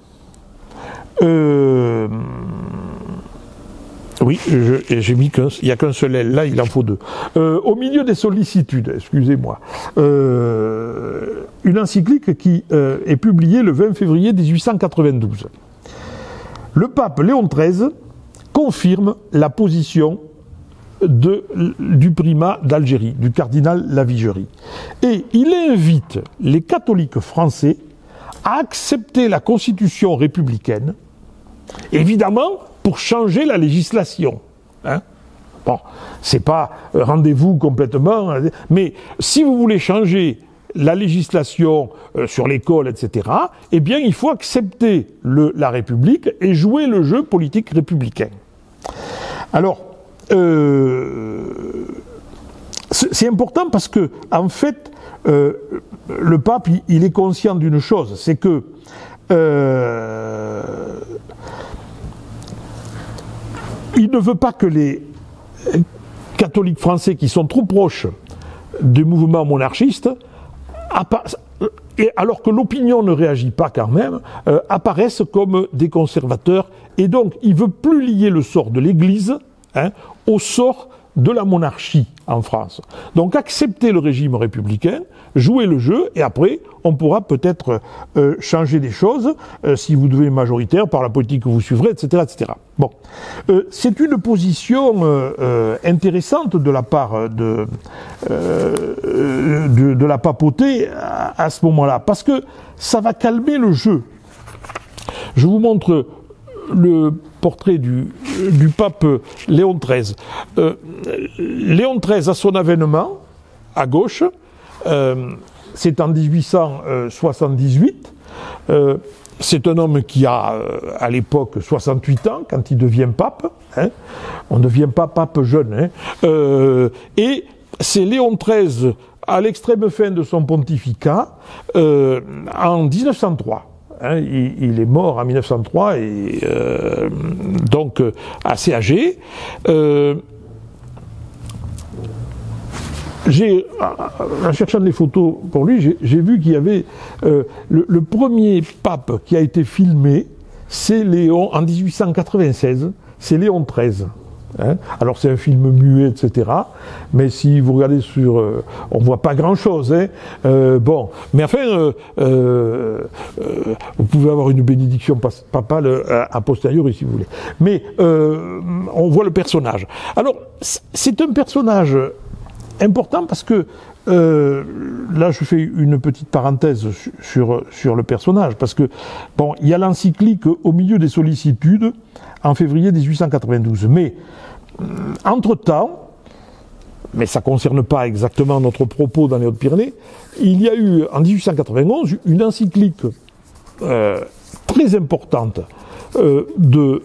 Oui, j'ai mis il n'y a qu'un seul L, là il en faut 2. Au milieu des sollicitudes, excusez-moi, une encyclique qui est publiée le 20 février 1892. Le pape Léon XIII confirme la position du primat d'Algérie, du cardinal Lavigerie. Et il invite les catholiques français à accepter la constitution républicaine, évidemment pour changer la législation. Hein? Bon, c'est pas rendez-vous complètement, mais si vous voulez changer la législation sur l'école, etc., eh bien il faut accepter la République et jouer le jeu politique républicain. Alors, c'est important parce que, en fait, le pape, il est conscient d'une chose, c'est que il ne veut pas que les catholiques français qui sont trop proches des mouvements monarchistes, alors que l'opinion ne réagit pas quand même, apparaissent comme des conservateurs. Et donc, il ne veut plus lier le sort de l'Église, hein, au sort de la monarchie en France. Donc accepter le régime républicain, jouer le jeu, et après on pourra peut-être changer des choses si vous devenez majoritaire par la politique que vous suivrez, etc., etc. Bon, c'est une position intéressante de la part de la papauté à ce moment-là, parce que ça va calmer le jeu. Je vous montre le portrait du pape Léon XIII. Léon XIII, à son avènement, à gauche, c'est en 1878. C'est un homme qui a, à l'époque, 68 ans, quand il devient pape. Hein. On ne devient pas pape jeune. Hein. Et c'est Léon XIII, à l'extrême fin de son pontificat, en 1903. Hein, il est mort en 1903 et donc assez âgé. En cherchant des photos pour lui, j'ai vu qu'il y avait le premier pape qui a été filmé, c'est Léon, en 1896, c'est Léon XIII. Hein. Alors c'est un film muet, etc. Mais si vous regardez sur... on voit pas grand-chose. Hein. Bon, mais enfin, vous pouvez avoir une bénédiction papale a posteriori, si vous voulez. Mais on voit le personnage. Alors, c'est un personnage important parce que... là, je fais une petite parenthèse sur le personnage, parce que, bon, il y a l'encyclique au milieu des sollicitudes en février 1892. Mais, entre-temps, mais ça ne concerne pas exactement notre propos dans les Hautes-Pyrénées, il y a eu, en 1891, une encyclique très importante de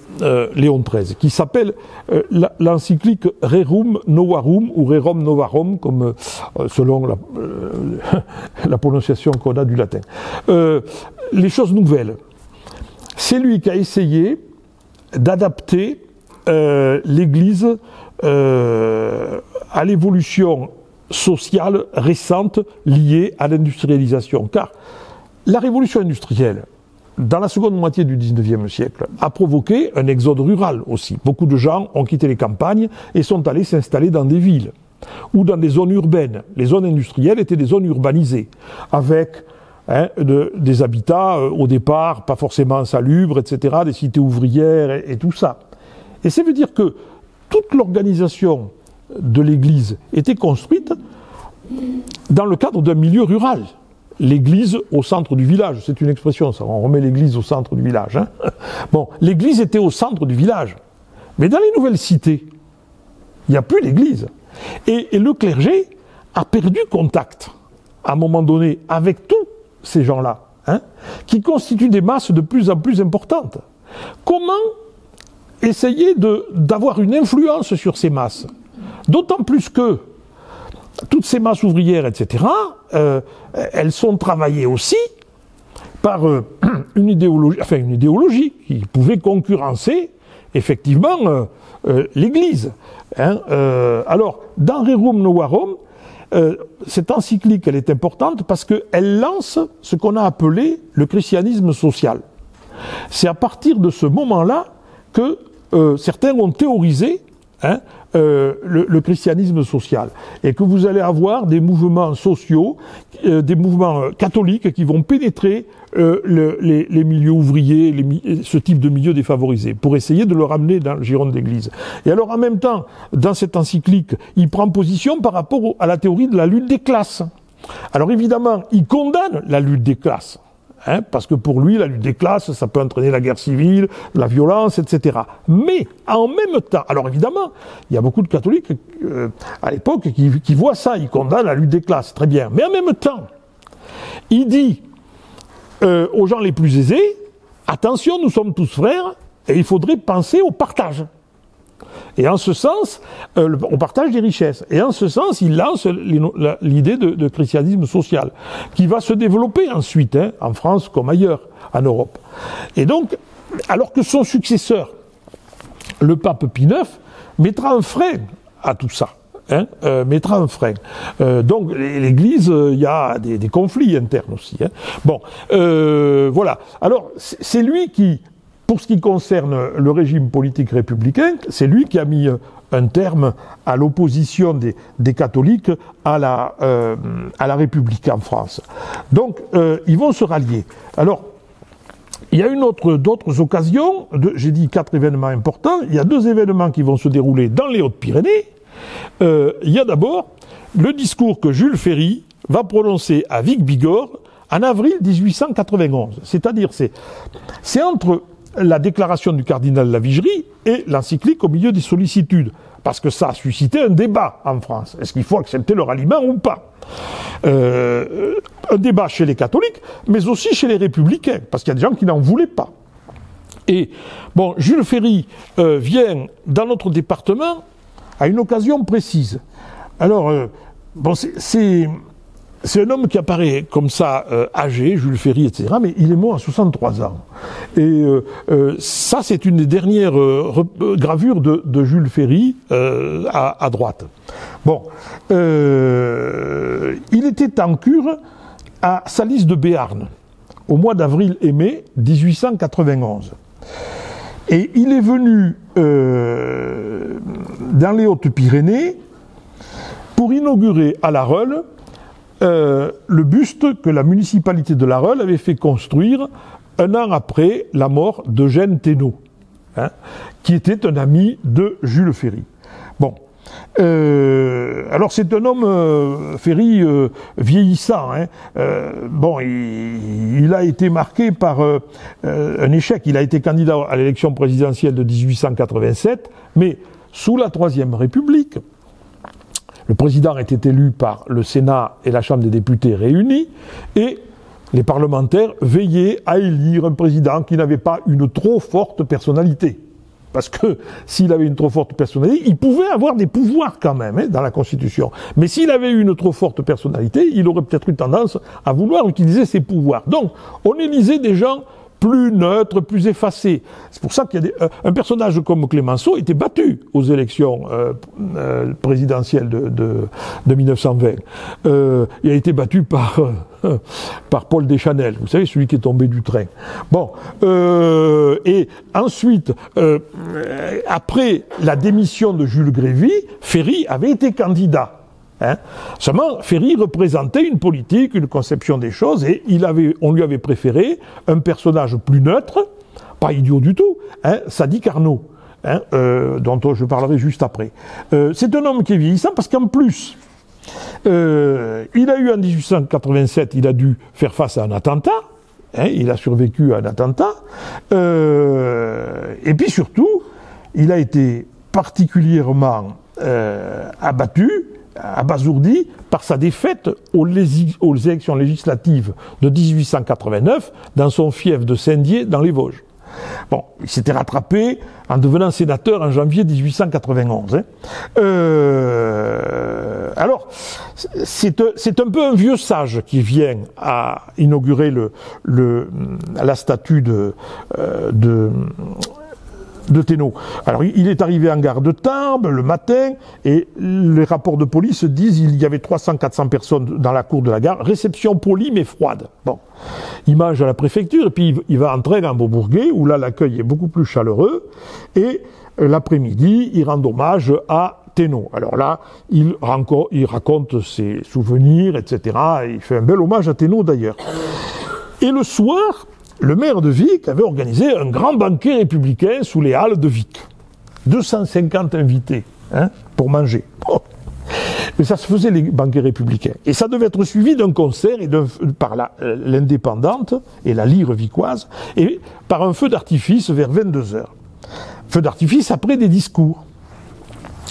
Léon XIII, qui s'appelle l'encyclique Rerum Novarum, ou Rerum Novarum, comme selon la prononciation qu'on a du latin. Les choses nouvelles. C'est lui qui a essayé d'adapter l'Église à l'évolution sociale récente liée à l'industrialisation. Car la révolution industrielle, dans la seconde moitié du XIXe siècle, a provoqué un exode rural aussi. Beaucoup de gens ont quitté les campagnes et sont allés s'installer dans des villes ou dans des zones urbaines. Les zones industrielles étaient des zones urbanisées, avec des habitats au départ pas forcément salubres, etc., des cités ouvrières et tout ça. Et ça veut dire que toute l'organisation de l'Église était construite dans le cadre d'un milieu rural. L'église au centre du village, c'est une expression, ça, on remet l'église au centre du village. Hein. Bon, l'église était au centre du village. Mais dans les nouvelles cités, il n'y a plus l'église. Et le clergé a perdu contact, à un moment donné, avec tous ces gens-là, hein, qui constituent des masses de plus en plus importantes. Comment essayer d'avoir une influence sur ces masses? D'autant plus que toutes ces masses ouvrières, etc., elles sont travaillées aussi par une idéologie qui pouvait concurrencer effectivement l'Église. Hein. Alors, dans Rerum Novarum, cette encyclique, elle est importante parce qu'elle lance ce qu'on a appelé le christianisme social. C'est à partir de ce moment-là que certains ont théorisé, hein, le christianisme social, et que vous allez avoir des mouvements sociaux, des mouvements catholiques qui vont pénétrer les milieux ouvriers, ce type de milieu défavorisé, pour essayer de le ramener dans le giron de l'Église. Et alors en même temps, dans cette encyclique, il prend position par rapport à la théorie de la lutte des classes. Alors évidemment, il condamne la lutte des classes. Hein, parce que pour lui, la lutte des classes, ça peut entraîner la guerre civile, la violence, etc. Mais, en même temps, alors évidemment, il y a beaucoup de catholiques à l'époque qui voient ça, ils condamnent la lutte des classes, très bien. Mais en même temps, il dit aux gens les plus aisés, attention, nous sommes tous frères, et il faudrait penser au partage. Et en ce sens, on partage des richesses. Et en ce sens, il lance l'idée de christianisme social, qui va se développer ensuite, hein, en France comme ailleurs, en Europe. Et donc, alors que son successeur, le pape Pie IX, mettra un frein à tout ça. Hein, mettra un frein. Donc, l'Église, il y a des conflits internes aussi. Hein. Bon, voilà. Alors, c'est lui qui... Pour ce qui concerne le régime politique républicain, c'est lui qui a mis un terme à l'opposition des catholiques à la République en France. Donc, ils vont se rallier. Alors, il y a d'autres occasions, j'ai dit 4 événements importants, il y a 2 événements qui vont se dérouler dans les Hautes-Pyrénées. Il y a d'abord le discours que Jules Ferry va prononcer à Vic-Bigorre en avril 1891. C'est-à-dire, c'est entre la déclaration du cardinal Lavigerie et l'encyclique au milieu des sollicitudes. Parce que ça a suscité un débat en France. Est-ce qu'il faut accepter le ralliement ou pas? Un débat chez les catholiques, mais aussi chez les républicains, parce qu'il y a des gens qui n'en voulaient pas. Et, bon, Jules Ferry vient dans notre département à une occasion précise. Alors, bon, c'est un homme qui apparaît comme ça, âgé, Jules Ferry, etc., mais il est mort à 63 ans. Et ça, c'est une des dernières gravures de Jules Ferry à droite. Bon, il était en cure à Salis de Béarn, au mois d'avril et mai 1891. Et il est venu dans les Hautes-Pyrénées pour inaugurer à La Reule le buste que la municipalité de La Reule avait fait construire un an après la mort d'Eugène Thénault, hein, qui était un ami de Jules Ferry. Bon, alors c'est un homme, Ferry, vieillissant. Hein. Bon, il a été marqué par un échec. Il a été candidat à l'élection présidentielle de 1887, mais sous la Troisième République, le président était élu par le Sénat et la Chambre des députés réunis, et les parlementaires veillaient à élire un président qui n'avait pas une trop forte personnalité. Parce que s'il avait une trop forte personnalité, il pouvait avoir des pouvoirs quand même, hein, dans la Constitution. Mais s'il avait une trop forte personnalité, il aurait peut-être eu tendance à vouloir utiliser ses pouvoirs. Donc, on élisait des gens plus neutre, plus effacé. C'est pour ça qu'il y a un personnage comme Clémenceau était battu aux élections présidentielles de 1920. Il a été battu par Paul Deschanel, vous savez, celui qui est tombé du train. Bon, et ensuite, après la démission de Jules Grévy, Ferry avait été candidat. Hein. Seulement, Ferry représentait une politique, une conception des choses, et on lui avait préféré un personnage plus neutre, pas idiot du tout, hein, Sadi Carnot, hein, dont je parlerai juste après. C'est un homme qui est vieillissant parce qu'en plus, il a eu en 1887, il a dû faire face à un attentat, hein, il a survécu à un attentat, et puis surtout, il a été particulièrement abattu abasourdi par sa défaite aux élections législatives de 1889 dans son fief de Saint-Dié dans les Vosges. Bon, il s'était rattrapé en devenant sénateur en janvier 1891. Alors, c'est un peu un vieux sage qui vient à inaugurer la statue de Thénault. Alors, il est arrivé en gare de Tarbes le matin, et les rapports de police disent qu'il y avait 300-400 personnes dans la cour de la gare. Réception polie mais froide. Bon. Il mange à la préfecture, et puis il va entrer dans Beaubourguet, où là l'accueil est beaucoup plus chaleureux, et l'après-midi, il rend hommage à Thénault. Alors là, il raconte ses souvenirs, etc. Il fait un bel hommage à Thénault d'ailleurs. Et le soir, le maire de Vic avait organisé un grand banquet républicain sous les halles de Vic. 250 invités pour manger. Oh. Mais ça se faisait, les banquets républicains. Et ça devait être suivi d'un concert par l'Indépendante et la Lyre vicoise, et par un feu d'artifice vers 22h. Feu d'artifice après des discours.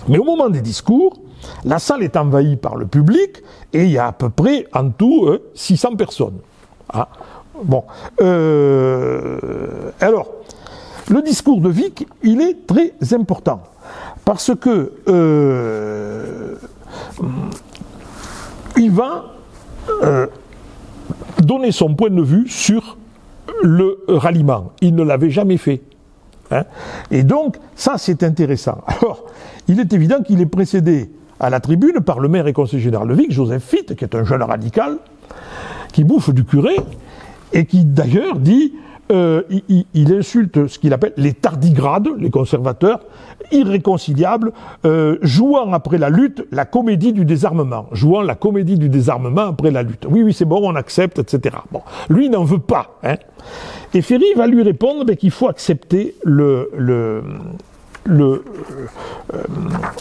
Mais au moment des discours, la salle est envahie par le public, et il y a à peu près en tout 600 personnes. Ah. Bon. Alors, le discours de Vic, il est très important. Parce que il va donner son point de vue sur le ralliement. Il ne l'avait jamais fait. Et donc, ça, c'est intéressant. Alors, il est évident qu'il est précédé à la tribune par le maire et conseiller général de Vic, Joseph Fitte, qui est un jeune radical, qui bouffe du curé, et qui d'ailleurs dit, il insulte ce qu'il appelle les tardigrades, les conservateurs, irréconciliables, jouant après la lutte la comédie du désarmement. Jouant la comédie du désarmement après la lutte. Oui, c'est bon, on accepte, etc. Bon, lui, il n'en veut pas. Et Ferry va lui répondre qu'il faut accepter le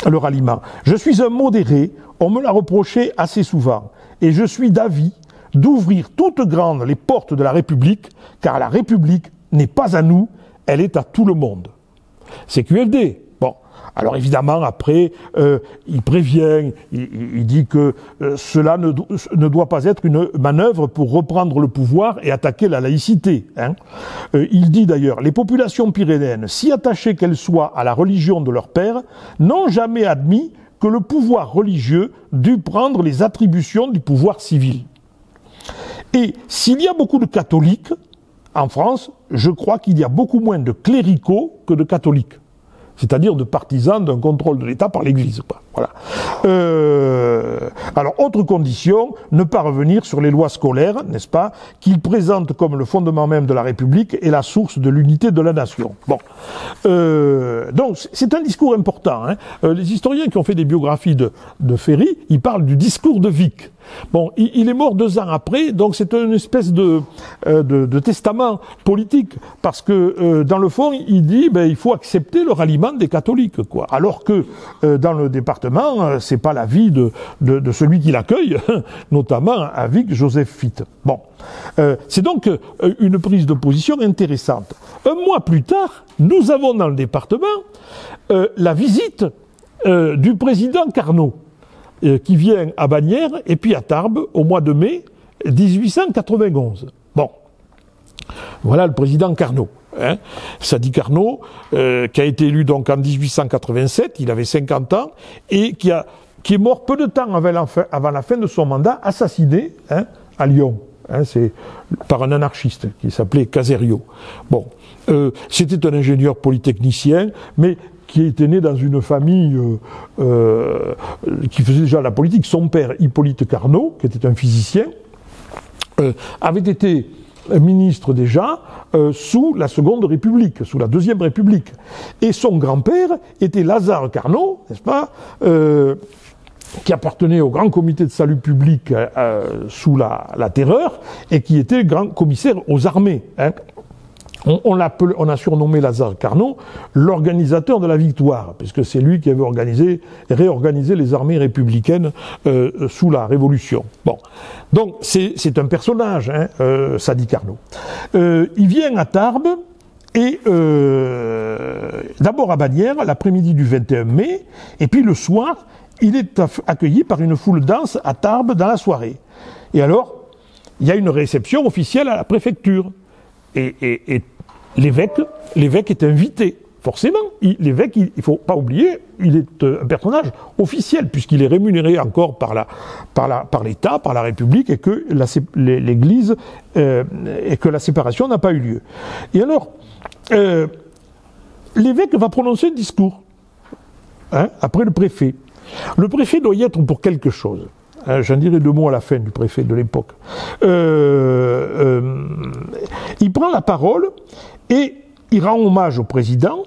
ralliement. Je suis un modéré, on me l'a reproché assez souvent, et je suis d'avis d'ouvrir toutes grandes les portes de la République, car la République n'est pas à nous, elle est à tout le monde. C'est QFD. Bon, alors évidemment, après, il prévient, il dit que cela ne doit pas être une manœuvre pour reprendre le pouvoir et attaquer la laïcité. Il dit d'ailleurs, les populations pyrénéennes, si attachées qu'elles soient à la religion de leur père, n'ont jamais admis que le pouvoir religieux dût prendre les attributions du pouvoir civil. Et s'il y a beaucoup de catholiques en France, je crois qu'il y a beaucoup moins de cléricaux que de catholiques. C'est-à-dire de partisans d'un contrôle de l'État par l'Église. Voilà. Alors, autre condition, ne pas revenir sur les lois scolaires, n'est-ce pas, qu'ils présentent comme le fondement même de la République et la source de l'unité de la nation. Bon. Donc, c'est un discours important. Les historiens qui ont fait des biographies de Ferry, ils parlent du discours de Vic. Bon, il est mort 2 ans après, donc c'est une espèce de testament politique, parce que dans le fond, il dit il faut accepter le ralliement des catholiques, quoi. Alors que dans le département, c'est pas l'avis de celui qui l'accueille, notamment avec Joseph Fitte. Bon, c'est donc une prise de position intéressante. 1 mois plus tard, nous avons dans le département la visite du président Carnot, qui vient à Bagnères et puis à Tarbes au mois de mai 1891. Bon, voilà le président Carnot. Sadi Carnot, qui a été élu donc en 1887, il avait 50 ans, et qui est mort peu de temps avant la fin de son mandat, assassiné à Lyon. C'est par un anarchiste qui s'appelait Caserio. Bon, c'était un ingénieur polytechnicien, mais qui était né dans une famille qui faisait déjà la politique. Son père, Hippolyte Carnot, qui était un physicien, avait été ministre déjà sous la Seconde République, sous la Deuxième République. Et son grand-père était Lazare Carnot, n'est-ce pas, qui appartenait au grand comité de salut public sous la Terreur, et qui était grand commissaire aux armées. On a surnommé Lazare Carnot l'organisateur de la victoire, puisque c'est lui qui avait réorganisé les armées républicaines sous la Révolution. Bon, donc c'est un personnage, Sadi Carnot. Il vient à Tarbes, et d'abord à Bagnères, l'après-midi du 21 mai, et puis le soir, il est accueilli par une foule dense à Tarbes dans la soirée. Et alors, il y a une réception officielle à la préfecture. Et l'évêque est invité. Forcément, l'évêque, il ne faut pas oublier, il est un personnage officiel, puisqu'il est rémunéré encore par l'État, par la République, et que l'Église, et que la séparation n'a pas eu lieu. Et alors, l'évêque va prononcer un discours, après le préfet. Le préfet doit y être pour quelque chose. J'en dirai 2 mots à la fin du préfet de l'époque. Il prend la parole et il rend hommage au président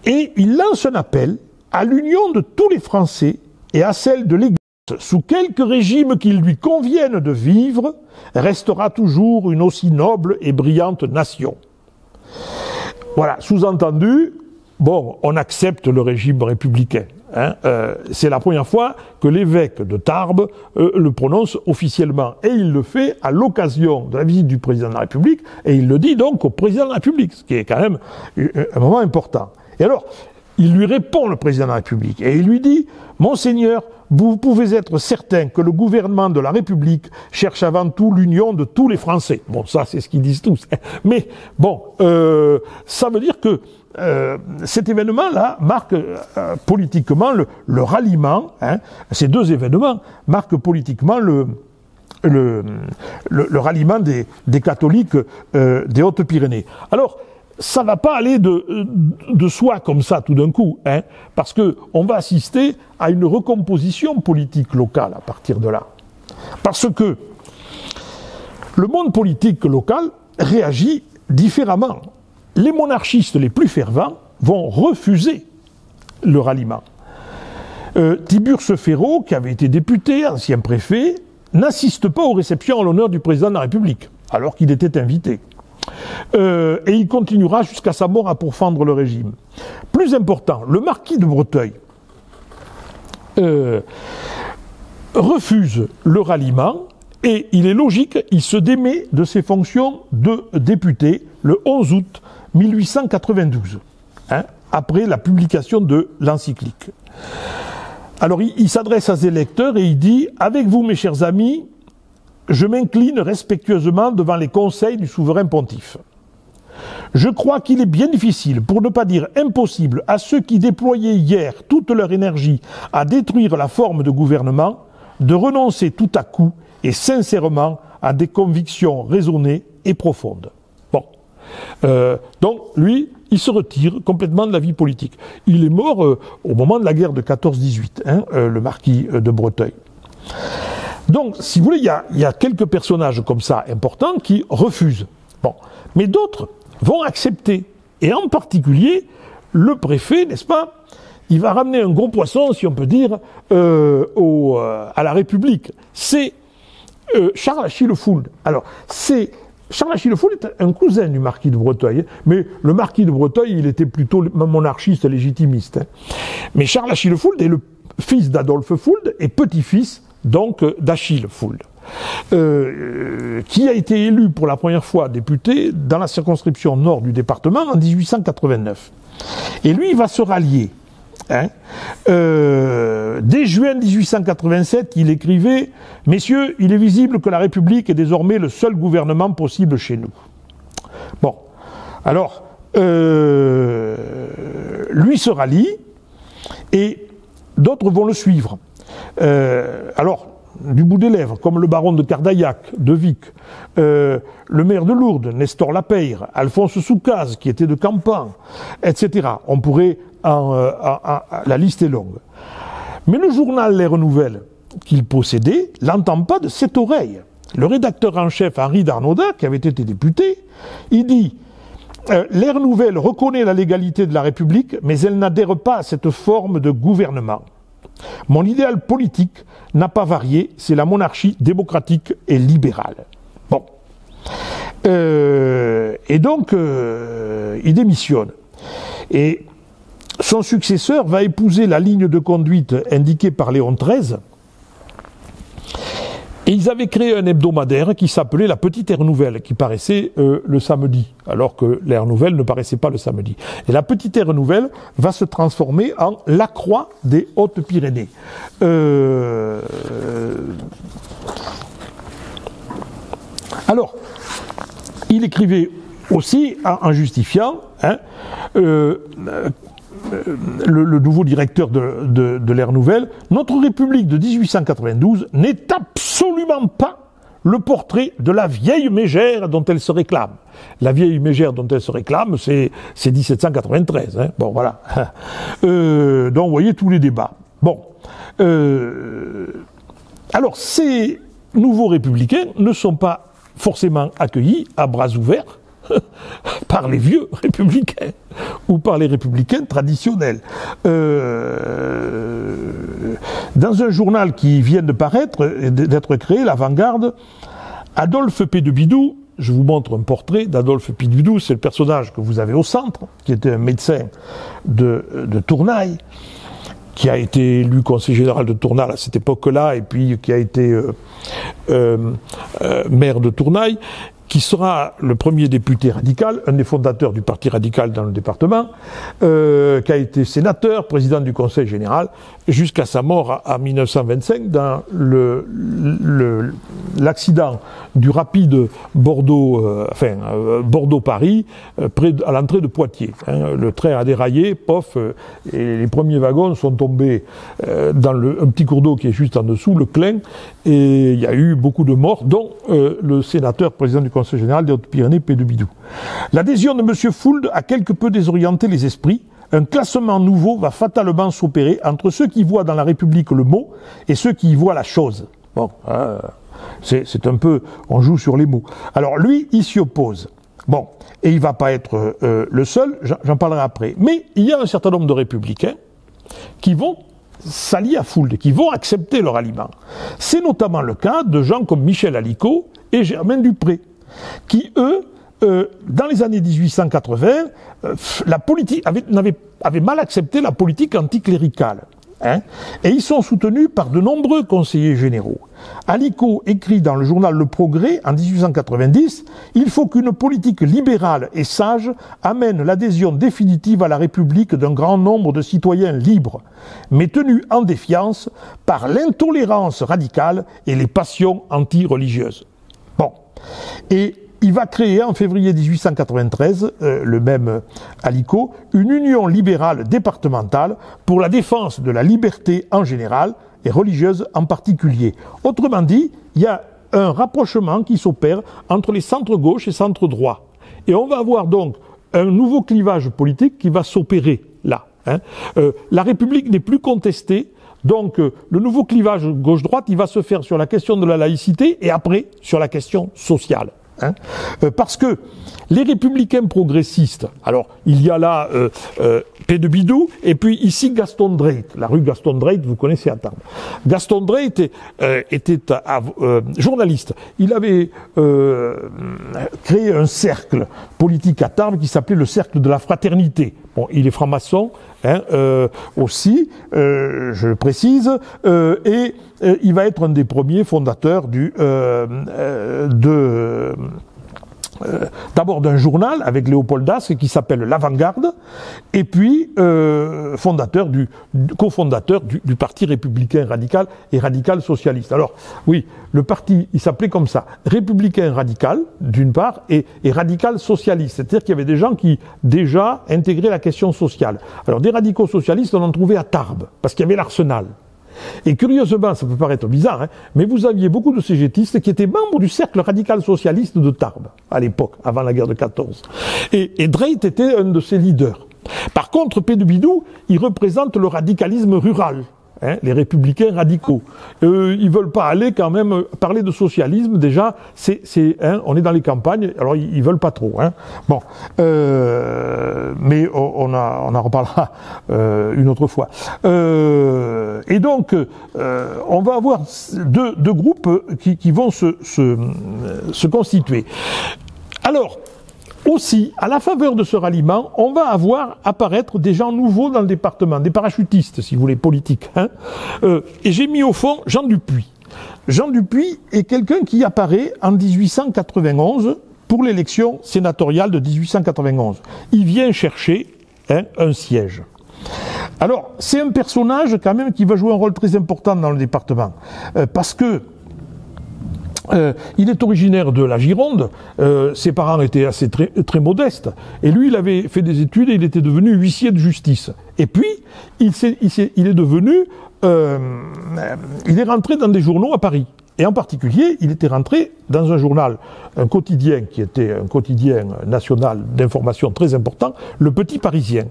et il lance un appel à l'union de tous les Français et à celle de l'Église. Sous quelque régime qu'il lui convienne de vivre, restera toujours une aussi noble et brillante nation. Voilà, sous-entendu, bon, on accepte le régime républicain. C'est la première fois que l'évêque de Tarbes le prononce officiellement. Et il le fait à l'occasion de la visite du président de la République, et il le dit donc au président de la République, ce qui est quand même un moment important. Et alors, il lui répond, le président de la République, et il lui dit « Monseigneur, vous pouvez être certain que le gouvernement de la République cherche avant tout l'union de tous les Français. » Bon, ça, c'est ce qu'ils disent tous. Mais, bon, ça veut dire que cet événement-là marque politiquement le ralliement, ces 2 événements marquent politiquement le ralliement des catholiques des Hautes-Pyrénées. Alors, ça ne va pas aller de soi comme ça tout d'un coup, parce qu'on va assister à une recomposition politique locale à partir de là. Parce que le monde politique local réagit différemment. Les monarchistes les plus fervents vont refuser le ralliement. Tiburce Ferraud, qui avait été député, ancien préfet, n'assiste pas aux réceptions en l'honneur du président de la République, alors qu'il était invité. Et il continuera jusqu'à sa mort à pourfendre le régime. Plus important, le marquis de Breteuil refuse le ralliement et il est logique, il se démet de ses fonctions de député le 11 août 1892, après la publication de l'encyclique. Alors il s'adresse à ses électeurs et il dit « Avec vous, mes chers amis, je m'incline respectueusement devant les conseils du souverain pontife. Je crois qu'il est bien difficile, pour ne pas dire impossible, à ceux qui déployaient hier toute leur énergie à détruire la forme de gouvernement, de renoncer tout à coup et sincèrement à des convictions raisonnées et profondes. » Bon. Donc, lui, il se retire complètement de la vie politique. Il est mort au moment de la guerre de 14-18, le marquis de Breteuil. Donc, si vous voulez, il y a quelques personnages comme ça importants qui refusent. Bon. Mais d'autres vont accepter. Et en particulier, le préfet, n'est-ce pas, il va ramener un gros poisson, si on peut dire, à la République. C'est Charles Achille Fould. Alors, Charles Achille Fould est un cousin du marquis de Breteuil, mais le marquis de Breteuil, il était plutôt monarchiste légitimiste. Mais Charles Achille Fould est le fils d'Adolphe Fould et petit-fils donc d'Achille Fould, qui a été élu pour la première fois député dans la circonscription nord du département en 1889. Et lui, il va se rallier. Dès juin 1887, il écrivait « Messieurs, il est visible que la République est désormais le seul gouvernement possible chez nous. » Bon, alors, lui se rallie et d'autres vont le suivre. Alors, du bout des lèvres, comme le baron de Cardaillac, de Vic, le maire de Lourdes, Nestor Lapeyre, Alphonse Soucaz, qui était de Campan, etc. On pourrait, la liste est longue. Mais le journal L'Air Nouvelle, qu'il possédait, l'entend pas de cette oreille. Le rédacteur en chef, Henri d'Arnaudat, qui avait été député, il dit « L'Air Nouvelle reconnaît la légalité de la République, mais elle n'adhère pas à cette forme de gouvernement. Mon idéal politique n'a pas varié, c'est la monarchie démocratique et libérale. » Bon. Et donc, il démissionne. Et son successeur va épouser la ligne de conduite indiquée par Léon XIII. Et ils avaient créé un hebdomadaire qui s'appelait La Petite Air Nouvelle, qui paraissait le samedi, alors que l'Air Nouvelle ne paraissait pas le samedi. Et La Petite Air Nouvelle va se transformer en La Croix des Hautes-Pyrénées. Alors, il écrivait aussi, en justifiant, le nouveau directeur de l'Air Nouvelle, notre République de 1892 n'est absolument pas le portrait de la vieille mégère dont elle se réclame. La vieille mégère dont elle se réclame, c'est 1793. Hein. Bon, voilà. Donc, vous voyez tous les débats. Bon. Alors, ces nouveaux républicains ne sont pas forcément accueillis à bras ouverts par les vieux républicains ou par les républicains traditionnels. Dans un journal qui vient de paraître, d'être créé, l'Avant-Garde, Adolphe Pédebidou, je vous montre un portrait d'Adolphe Pédebidou, c'est le personnage que vous avez au centre, qui était un médecin de Tournaille, qui a été élu conseiller général de Tournai à cette époque-là, et puis qui a été maire de Tournaille, qui sera le premier député radical, un des fondateurs du Parti radical dans le département, qui a été sénateur, président du Conseil général, jusqu'à sa mort en 1925 dans l'accident du rapide Bordeaux-Paris, à l'entrée de Poitiers. Hein. Le train a déraillé, pof, et les premiers wagons sont tombés dans un petit cours d'eau qui est juste en dessous, le Clain, et il y a eu beaucoup de morts, dont le sénateur, président du Conseil général des Hautes-Pyrénées, Pédebidou. L'adhésion de M. Fould a quelque peu désorienté les esprits. Un classement nouveau va fatalement s'opérer entre ceux qui voient dans la République le mot et ceux qui y voient la chose. Bon, c'est un peu, on joue sur les mots. Alors lui, il s'y oppose. Bon, et il ne va pas être le seul, j'en parlerai après. Mais il y a un certain nombre de républicains qui vont s'allier à Fould, qui vont accepter leur alliement. C'est notamment le cas de gens comme Michel Alicot et Germain Dupré, qui, eux, dans les années 1880, la politique avait mal accepté la politique anticléricale. Hein, et ils sont soutenus par de nombreux conseillers généraux. Alicot écrit dans le journal Le Progrès en 1890 « Il faut qu'une politique libérale et sage amène l'adhésion définitive à la République d'un grand nombre de citoyens libres, mais tenus en défiance par l'intolérance radicale et les passions anti-religieuses. » Bon. Et il va créer en février 1893, le même Alicot, une union libérale départementale pour la défense de la liberté en général et religieuse en particulier. Autrement dit, il y a un rapprochement qui s'opère entre les centres gauche et centres droit. Et on va avoir donc un nouveau clivage politique qui va s'opérer là. Hein. La République n'est plus contestée. Donc, le nouveau clivage gauche-droite, il va se faire sur la question de la laïcité et après sur la question sociale. Hein, parce que les républicains progressistes, alors il y a là Pédebidou et puis ici Gaston Dreyt, la rue Gaston Dreyt, vous connaissez à Tarbes. Gaston Dreyt était journaliste. Il avait créé un cercle politique à Tarbes qui s'appelait le cercle de la fraternité. Bon, il est franc-maçon hein, aussi, je le précise, et il va être un des premiers fondateurs d'abord d'un journal avec Léopold Dasque qui s'appelle l'Avant-Garde, et puis cofondateur du Parti républicain radical et radical socialiste. Alors oui, le parti, il s'appelait comme ça, républicain radical d'une part et radical socialiste, c'est-à-dire qu'il y avait des gens qui déjà intégraient la question sociale. Alors des radicaux socialistes, on en trouvait à Tarbes, parce qu'il y avait l'Arsenal. Et curieusement, ça peut paraître bizarre, hein, mais vous aviez beaucoup de cégétistes qui étaient membres du cercle radical socialiste de Tarbes, à l'époque, avant la guerre de 14. Et Dreyt était un de ses leaders. Par contre, Pédebidou, il représente le radicalisme rural. Hein, les républicains radicaux. Ils veulent pas aller quand même parler de socialisme. Déjà, on est dans les campagnes, alors ils veulent pas trop. Hein. Bon, mais on en reparlera une autre fois. Et donc, on va avoir deux groupes qui vont se constituer. Alors. Aussi, à la faveur de ce ralliement, on va avoir apparaître des gens nouveaux dans le département, des parachutistes, si vous voulez, politiques. Hein. Et j'ai mis au fond Jean Dupuis. Jean Dupuy est quelqu'un qui apparaît en 1891 pour l'élection sénatoriale de 1891. Il vient chercher un siège. Alors, c'est un personnage quand même qui va jouer un rôle très important dans le département, parce que il est originaire de la Gironde, ses parents étaient très modestes, et lui il avait fait des études et il était devenu huissier de justice. Et puis, il est rentré dans des journaux à Paris. Et en particulier, il était rentré dans un journal, un quotidien qui était un quotidien national d'information très important, Le Petit Parisien.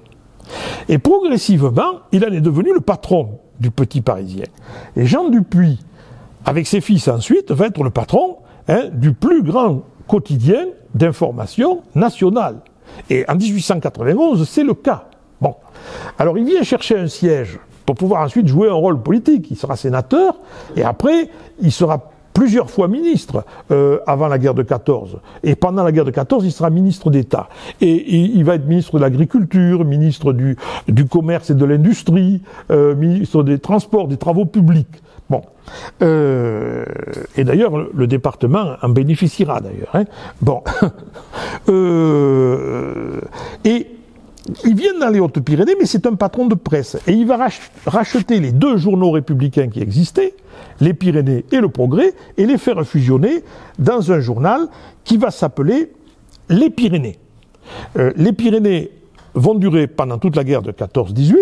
Et progressivement, il en est devenu le patron du Petit Parisien. Et Jean Dupuy, avec ses fils ensuite, va être le patron du plus grand quotidien d'information nationale. Et en 1891, c'est le cas. Bon. Alors il vient chercher un siège pour pouvoir ensuite jouer un rôle politique. Il sera sénateur, et après, il sera plusieurs fois ministre avant la guerre de 14. Et pendant la guerre de 14, il sera ministre d'État. Et il va être ministre de l'Agriculture, ministre du Commerce et de l'Industrie, ministre des Transports, des Travaux publics. Bon. Et d'ailleurs, le département en bénéficiera d'ailleurs. Bon. Et il vient dans les Hautes-Pyrénées, mais c'est un patron de presse. Et il va racheter les deux journaux républicains qui existaient, Les Pyrénées et Le Progrès, et les faire fusionner dans un journal qui va s'appeler Les Pyrénées. Les Pyrénées vont durer pendant toute la guerre de 14-18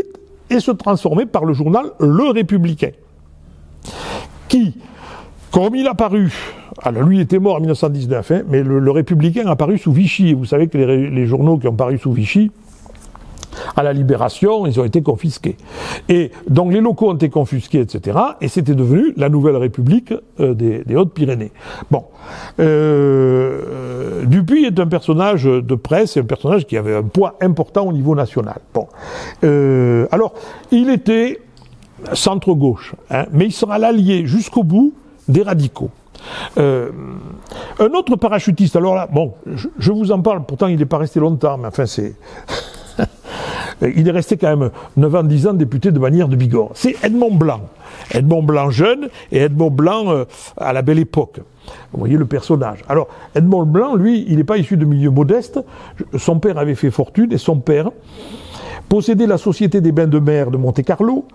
et se transformer par le journal Le Républicain, qui, comme il a paru, alors lui était mort en 1919, mais le Républicain a paru sous Vichy, et vous savez que les journaux qui ont paru sous Vichy, à la Libération, ils ont été confisqués. Et donc les locaux ont été confisqués, etc. Et c'était devenu la Nouvelle République des Hautes-Pyrénées. Bon. Dupuy est un personnage de presse, et un personnage qui avait un poids important au niveau national. Bon. Alors, il était centre-gauche, mais il sera l'allié jusqu'au bout des radicaux. Un autre parachutiste, alors là, bon, je vous en parle, pourtant il n'est pas resté longtemps, mais enfin c'est... Il est resté quand même 9 ans, 10 ans député de Bagnères de Bigorre. C'est Edmond Blanc. Edmond Blanc jeune et Edmond Blanc à la belle époque. Vous voyez le personnage. Alors, Edmond Blanc, lui, il n'est pas issu de milieu modeste. Son père avait fait fortune et son père possédait la Société des Bains de Mer de Monte-Carlo,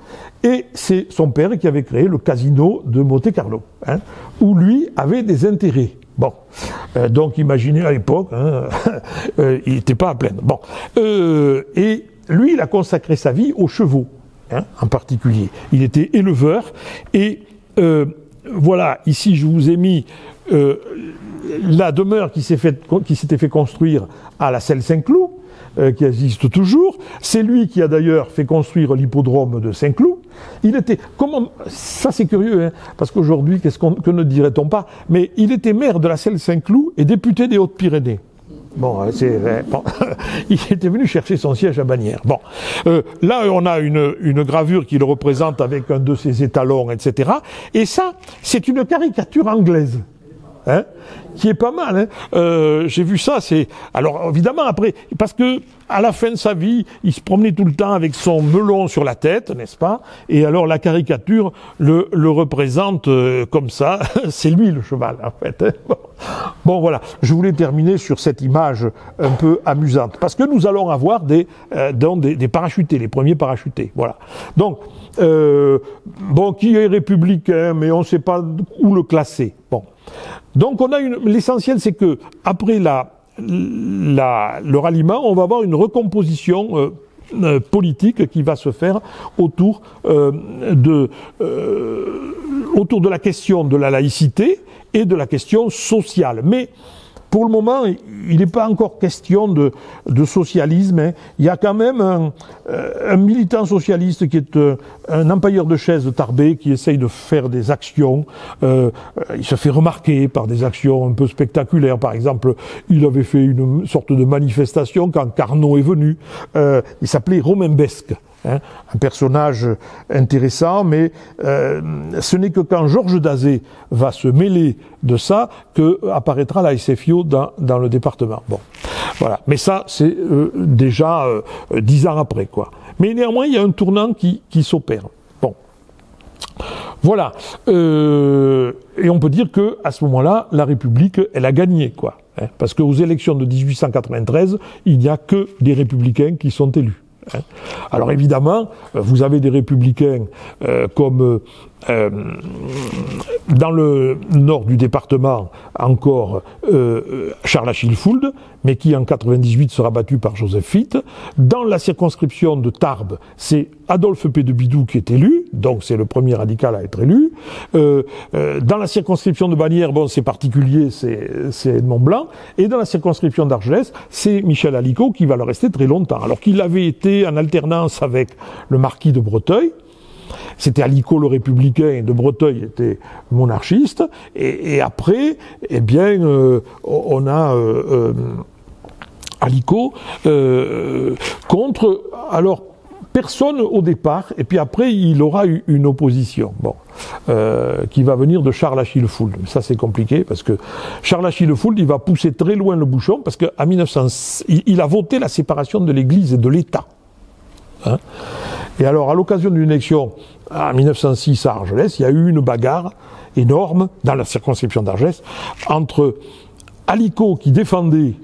et c'est son père qui avait créé le casino de Monte-Carlo, où lui avait des intérêts. Bon, donc imaginez à l'époque, il n'était pas à plaindre. Bon, et lui, il a consacré sa vie aux chevaux, en particulier. Il était éleveur, et voilà, ici je vous ai mis la demeure qui s'était fait construire à la Selle-Saint-Cloud, qui existe toujours. C'est lui qui a d'ailleurs fait construire l'hippodrome de Saint-Cloud. Il était, ça c'est curieux, parce qu'aujourd'hui, que ne dirait-on pas, mais il était maire de la Selle-Saint-Cloud et député des Hautes-Pyrénées. Bon, bon. Il était venu chercher son siège à Bagnères. Bon, là on a une gravure qui le représente avec un de ses étalons, etc. Et ça, c'est une caricature anglaise. Qui est pas mal. J'ai vu ça. Alors évidemment après, parce que à la fin de sa vie, il se promenait tout le temps avec son melon sur la tête, n'est-ce pas? Et alors la caricature le représente comme ça. C'est lui le cheval en fait. Bon voilà. Je voulais terminer sur cette image un peu amusante parce que nous allons avoir des parachutés, les premiers parachutés. Voilà. Donc bon, qui est républicain, mais on ne sait pas où le classer. Bon. Donc on a l'essentiel, c'est que après le ralliement, on va avoir une recomposition politique qui va se faire autour de la question de la laïcité et de la question sociale. Mais pour le moment, il n'est pas encore question de socialisme. Il y a quand même un militant socialiste qui est un empailleur de chaises tarbé qui essaye de faire des actions. Il se fait remarquer par des actions un peu spectaculaires. Par exemple, il avait fait une sorte de manifestation quand Carnot est venu. Il s'appelait Romain Besque. Un personnage intéressant, mais ce n'est que quand Georges Dazé va se mêler de ça que apparaîtra la SFIO dans le département. Bon, voilà. Mais ça, c'est déjà 10 ans après, quoi. Mais néanmoins, il y a un tournant qui s'opère. Bon. Voilà. Et on peut dire que à ce moment-là, la République, elle a gagné, quoi. Hein, parce qu'aux élections de 1893, il n'y a que des républicains qui sont élus. Hein. Alors évidemment, vous avez des républicains comme dans le nord du département encore Charles Achille Fould, mais qui en 98 sera battu par Joseph Fitt. Dans la circonscription de Tarbes, c'est Adolphe P. de Bidou qui est élu, donc c'est le premier radical à être élu. Dans la circonscription de Bagnères, bon c'est particulier, c'est Edmond Blanc. Et dans la circonscription d'Argelès, c'est Michel Alicot qui va le rester très longtemps. Alors qu'il avait été en alternance avec le marquis de Breteuil. C'était Alicot le républicain et de Breteuil était monarchiste. Et après, eh bien, on a Alicot contre, alors, personne au départ, et puis après, il aura eu une opposition, bon, qui va venir de Charles Achille Fould. Ça, c'est compliqué, parce que Charles Achille Fould, il va pousser très loin le bouchon, parce qu'en 1900, il a voté la séparation de l'Église et de l'État. Hein. Et alors, à l'occasion d'une élection en 1906 à Argelès, il y a eu une bagarre énorme dans la circonscription d'Argelès entre Alicot qui défendait,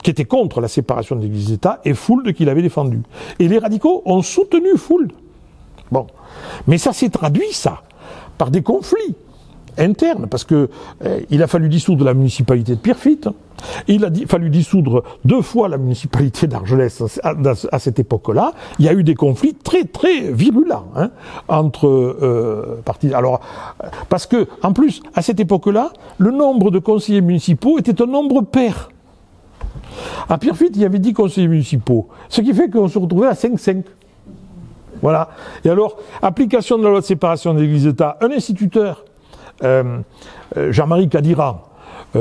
qui était contre la séparation de l'Église et l'État, et Fould qui l'avait défendu. Et les radicaux ont soutenu Fould. Bon, mais ça s'est traduit, ça, par des conflits internes, parce que il a fallu dissoudre la municipalité de Pierrefitte. Il a fallu dissoudre 2 fois la municipalité d'Argelès à cette époque-là. Il y a eu des conflits très très virulents hein, entre partis. Alors, parce que en plus, à cette époque-là, le nombre de conseillers municipaux était un nombre pair. À Pierrefitte, il y avait 10 conseillers municipaux, ce qui fait qu'on se retrouvait à 5-5. Voilà. Et alors, application de la loi de séparation de l'Église et de l'État, un instituteur, Jean-Marie Cadiran,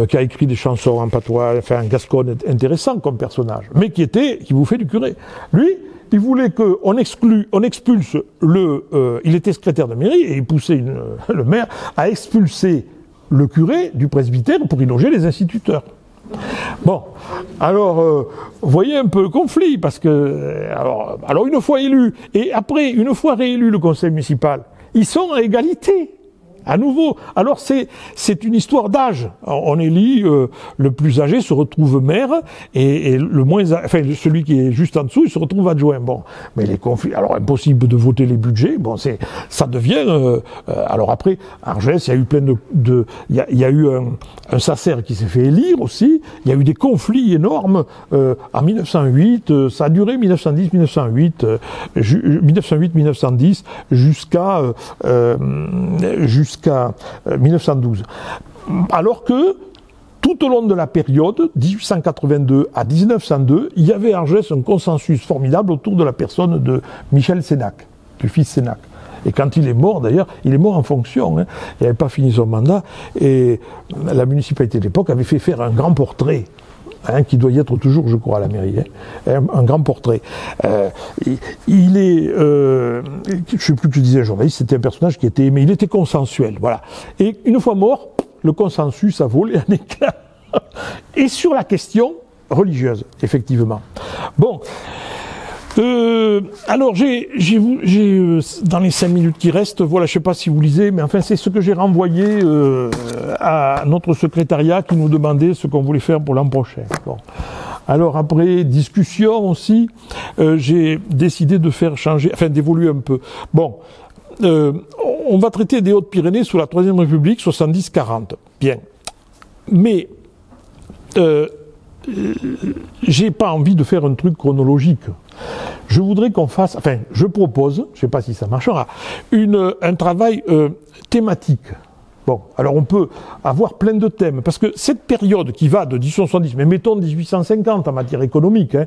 qui a écrit des chansons en patois, enfin en gasconne, intéressant comme personnage, mais qui bouffait du curé. Lui, il voulait qu'on expulse il était secrétaire de mairie et il poussait le maire à expulser le curé du presbytère pour y loger les instituteurs. Bon, alors, vous voyez un peu le conflit, parce que, alors une fois élu, et après, une fois réélu le conseil municipal, ils sont à égalité. À nouveau. Alors c'est une histoire d'âge. On élit, le plus âgé se retrouve maire et le moins, enfin celui qui est juste en dessous, il se retrouve adjoint. Bon, mais les conflits, alors impossible de voter les budgets. Bon, ça devient. Alors après, Argelès, il y a eu plein il y a eu un Sacer qui s'est fait élire aussi. Il y a eu des conflits énormes en 1908. Ça a duré 1910-1908, 1908-1910 jusqu'à 1912. Alors que, tout au long de la période, 1882 à 1902, il y avait à Argelès un consensus formidable autour de la personne de Michel Sénac, du fils Sénac. Et quand il est mort, d'ailleurs, il est mort en fonction, hein, il n'avait pas fini son mandat, et la municipalité de l'époque avait fait faire un grand portrait, hein, qui doit y être toujours, je crois, à la mairie, hein, un grand portrait. Il est, je ne sais plus que je disais un journaliste, c'était un personnage qui était aimé, il était consensuel, voilà. Et une fois mort, le consensus a volé un éclat. Et sur la question religieuse, effectivement. Bon. Alors j'ai dans les 5 minutes qui restent, voilà, je sais pas si vous lisez, mais enfin c'est ce que j'ai renvoyé à notre secrétariat qui nous demandait ce qu'on voulait faire pour l'an prochain. Bon. Alors après discussion aussi, j'ai décidé de faire changer, enfin d'évoluer un peu. Bon, on va traiter des Hautes-Pyrénées sous la Troisième République, 70-40. Bien, mais j'ai pas envie de faire un truc chronologique. Je voudrais qu'on fasse, enfin, je propose, je ne sais pas si ça marchera, un travail thématique. Bon, alors on peut avoir plein de thèmes, parce que cette période qui va de 1870, mais mettons 1850 en matière économique, hein,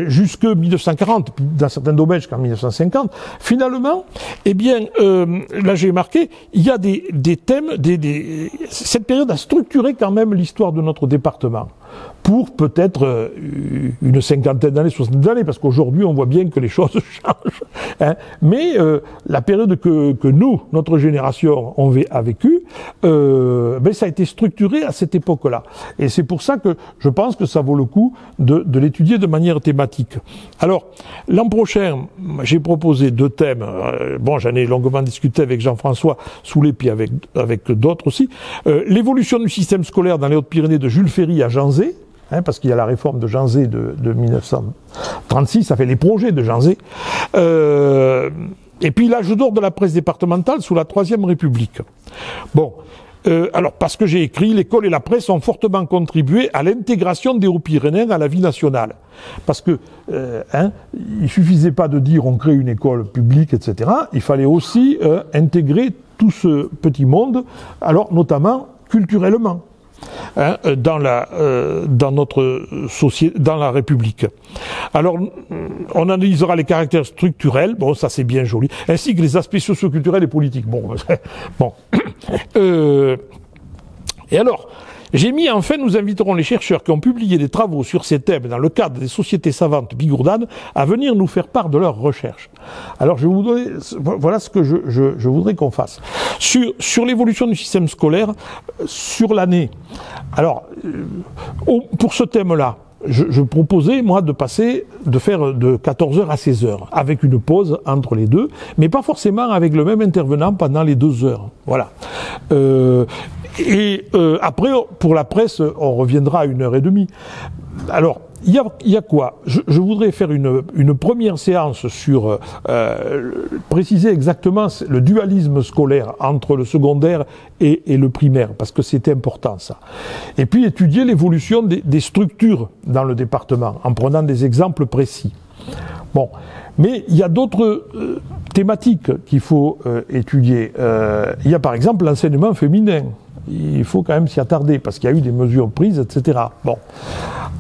jusque 1940, dans certains domaines jusqu'en 1950, finalement, eh bien, là j'ai marqué, il y a des thèmes, cette période a structuré quand même l'histoire de notre département. Pour peut-être une 50aine d'années, 60 d'années, parce qu'aujourd'hui on voit bien que les choses changent Hein. Mais la période que nous, notre génération, a vécue, ben, ça a été structuré à cette époque-là. Et c'est pour ça que je pense que ça vaut le coup de l'étudier de manière thématique. Alors, l'an prochain, j'ai proposé 2 thèmes. Bon, j'en ai longuement discuté avec Jean-François Soulet, puis avec d'autres aussi. L'évolution du système scolaire dans les Hautes-Pyrénées de Jules Ferry à Janzé, hein, parce qu'il y a la réforme de Janzé de 1936, ça fait les projets de Janzé. Et puis l'âge d'or de la presse départementale sous la Troisième République. Bon, alors parce que j'ai écrit, l'école et la presse ont fortement contribué à l'intégration des Hauts-Pyrénéens à la vie nationale. Parce que il suffisait pas de dire on crée une école publique, etc. Il fallait aussi intégrer tout ce petit monde, alors notamment culturellement. Hein, dans notre société, dans la République. Alors, on analysera les caractères structurels, bon, ça c'est bien joli, ainsi que les aspects socio-culturels et politiques. Bon, bon. Et alors, j'ai mis enfin, nous inviterons les chercheurs qui ont publié des travaux sur ces thèmes dans le cadre des sociétés savantes bigourdanes à venir nous faire part de leurs recherches. Alors, je vais vous donner, voilà ce que je voudrais qu'on fasse. Sur l'évolution du système scolaire, sur l'année. Alors, pour ce thème-là, je proposais, moi, de faire de 14h à 16h, avec une pause entre les deux, mais pas forcément avec le même intervenant pendant les 2 heures. Voilà. Après, pour la presse, on reviendra à 1h30. Alors, il y a quoi? Je voudrais faire une première séance sur préciser exactement le dualisme scolaire entre le secondaire et le primaire, parce que c'était important ça. Et puis étudier l'évolution des structures dans le département, en prenant des exemples précis. Bon, mais il y a d'autres thématiques qu'il faut étudier. Il y a par exemple l'enseignement féminin. Il faut quand même s'y attarder, parce qu'il y a eu des mesures prises, etc. Bon,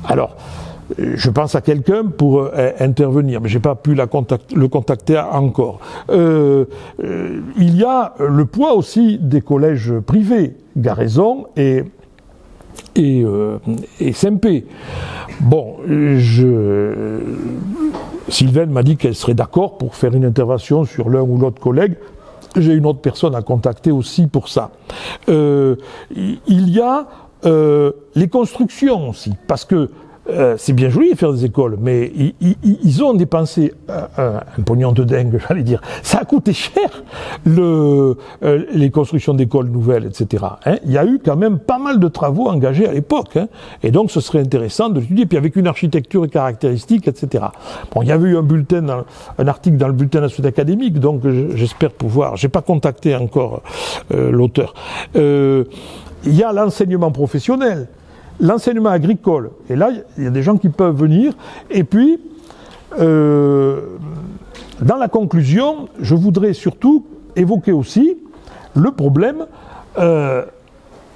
alors, je pense à quelqu'un pour intervenir, mais j'ai pas pu le contacter encore. Il y a le poids aussi des collèges privés, Garaison et SMP. Bon, Sylvaine m'a dit qu'elle serait d'accord pour faire une intervention sur l'un ou l'autre collègue. J'ai une autre personne à contacter aussi pour ça. Il y a les constructions aussi, parce que c'est bien joli de faire des écoles, mais ils ont dépensé un pognon de dingue, j'allais dire. Ça a coûté cher, les constructions d'écoles nouvelles, etc. Hein, il y a eu quand même pas mal de travaux engagés à l'époque, hein, et donc ce serait intéressant de l'étudier, puis avec une architecture caractéristique, etc. Bon, il y avait eu un article dans le bulletin national académique, donc j'espère pouvoir. J'ai pas contacté encore l'auteur. Il y a l'enseignement professionnel. L'enseignement agricole, et là, il y a des gens qui peuvent venir, et puis, dans la conclusion, je voudrais surtout évoquer aussi le problème,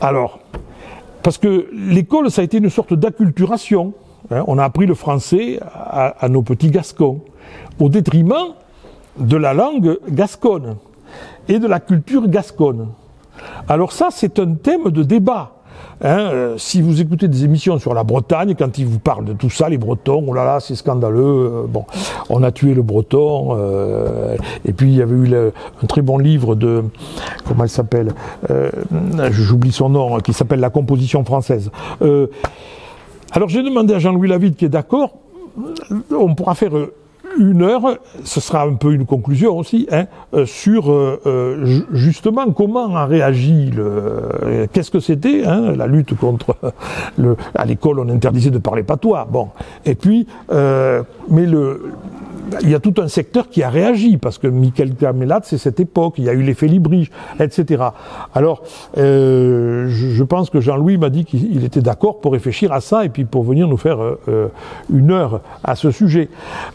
alors, parce que l'école, ça a été une sorte d'acculturation, hein, on a appris le français à nos petits gascons, au détriment de la langue gasconne, et de la culture gasconne. Alors ça, c'est un thème de débat. Hein, si vous écoutez des émissions sur la Bretagne, quand ils vous parlent de tout ça, les Bretons, oh là là, c'est scandaleux, bon, on a tué le Breton, et puis il y avait eu un très bon livre de, comment elle s'appelle, j'oublie son nom, qui s'appelle La composition française. Alors j'ai demandé à Jean-Louis Lavide qui est d'accord, on pourra faire 1 heure, ce sera un peu une conclusion aussi, hein, sur justement comment a réagi qu'est-ce que c'était, hein, la lutte contre à l'école on interdisait de parler patois, bon, et puis mais il y a tout un secteur qui a réagi, parce que Michael Camelat, c'est cette époque, il y a eu l'effet Librige, etc. Alors, je pense que Jean-Louis m'a dit qu'il était d'accord pour réfléchir à ça, et puis pour venir nous faire 1 heure à ce sujet.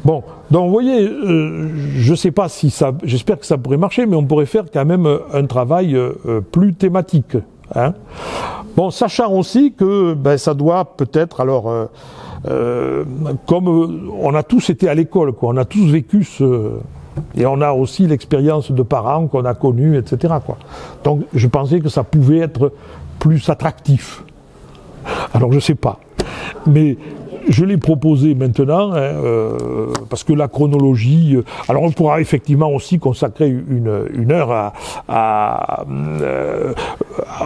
Bon, donc vous voyez, je sais pas si ça, j'espère que ça pourrait marcher, mais on pourrait faire quand même un travail plus thématique. Hein. Bon, sachant aussi que ben, ça doit peut-être, alors, comme on a tous été à l'école, quoi, on a tous vécu et on a aussi l'expérience de parents qu'on a connus, etc. Quoi. Donc je pensais que ça pouvait être plus attractif. Alors je sais pas, mais je l'ai proposé maintenant, parce que la chronologie... alors on pourra effectivement aussi consacrer une heure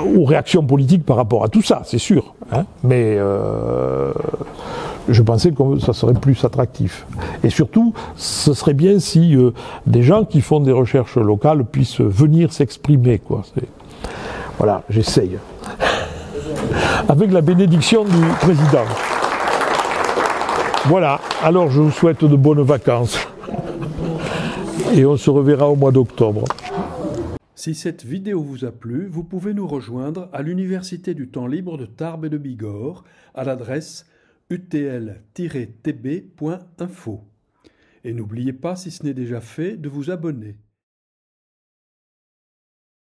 aux réactions politiques par rapport à tout ça, c'est sûr. Hein, mais je pensais que ça serait plus attractif. Et surtout, ce serait bien si des gens qui font des recherches locales puissent venir s'exprimer, quoi. Voilà, j'essaye. Avec la bénédiction du président. Voilà, alors je vous souhaite de bonnes vacances. Et on se reverra au mois d'octobre. Si cette vidéo vous a plu, vous pouvez nous rejoindre à l'Université du temps libre de Tarbes et de Bigorre à l'adresse utl-tb.info. Et n'oubliez pas, si ce n'est déjà fait, de vous abonner.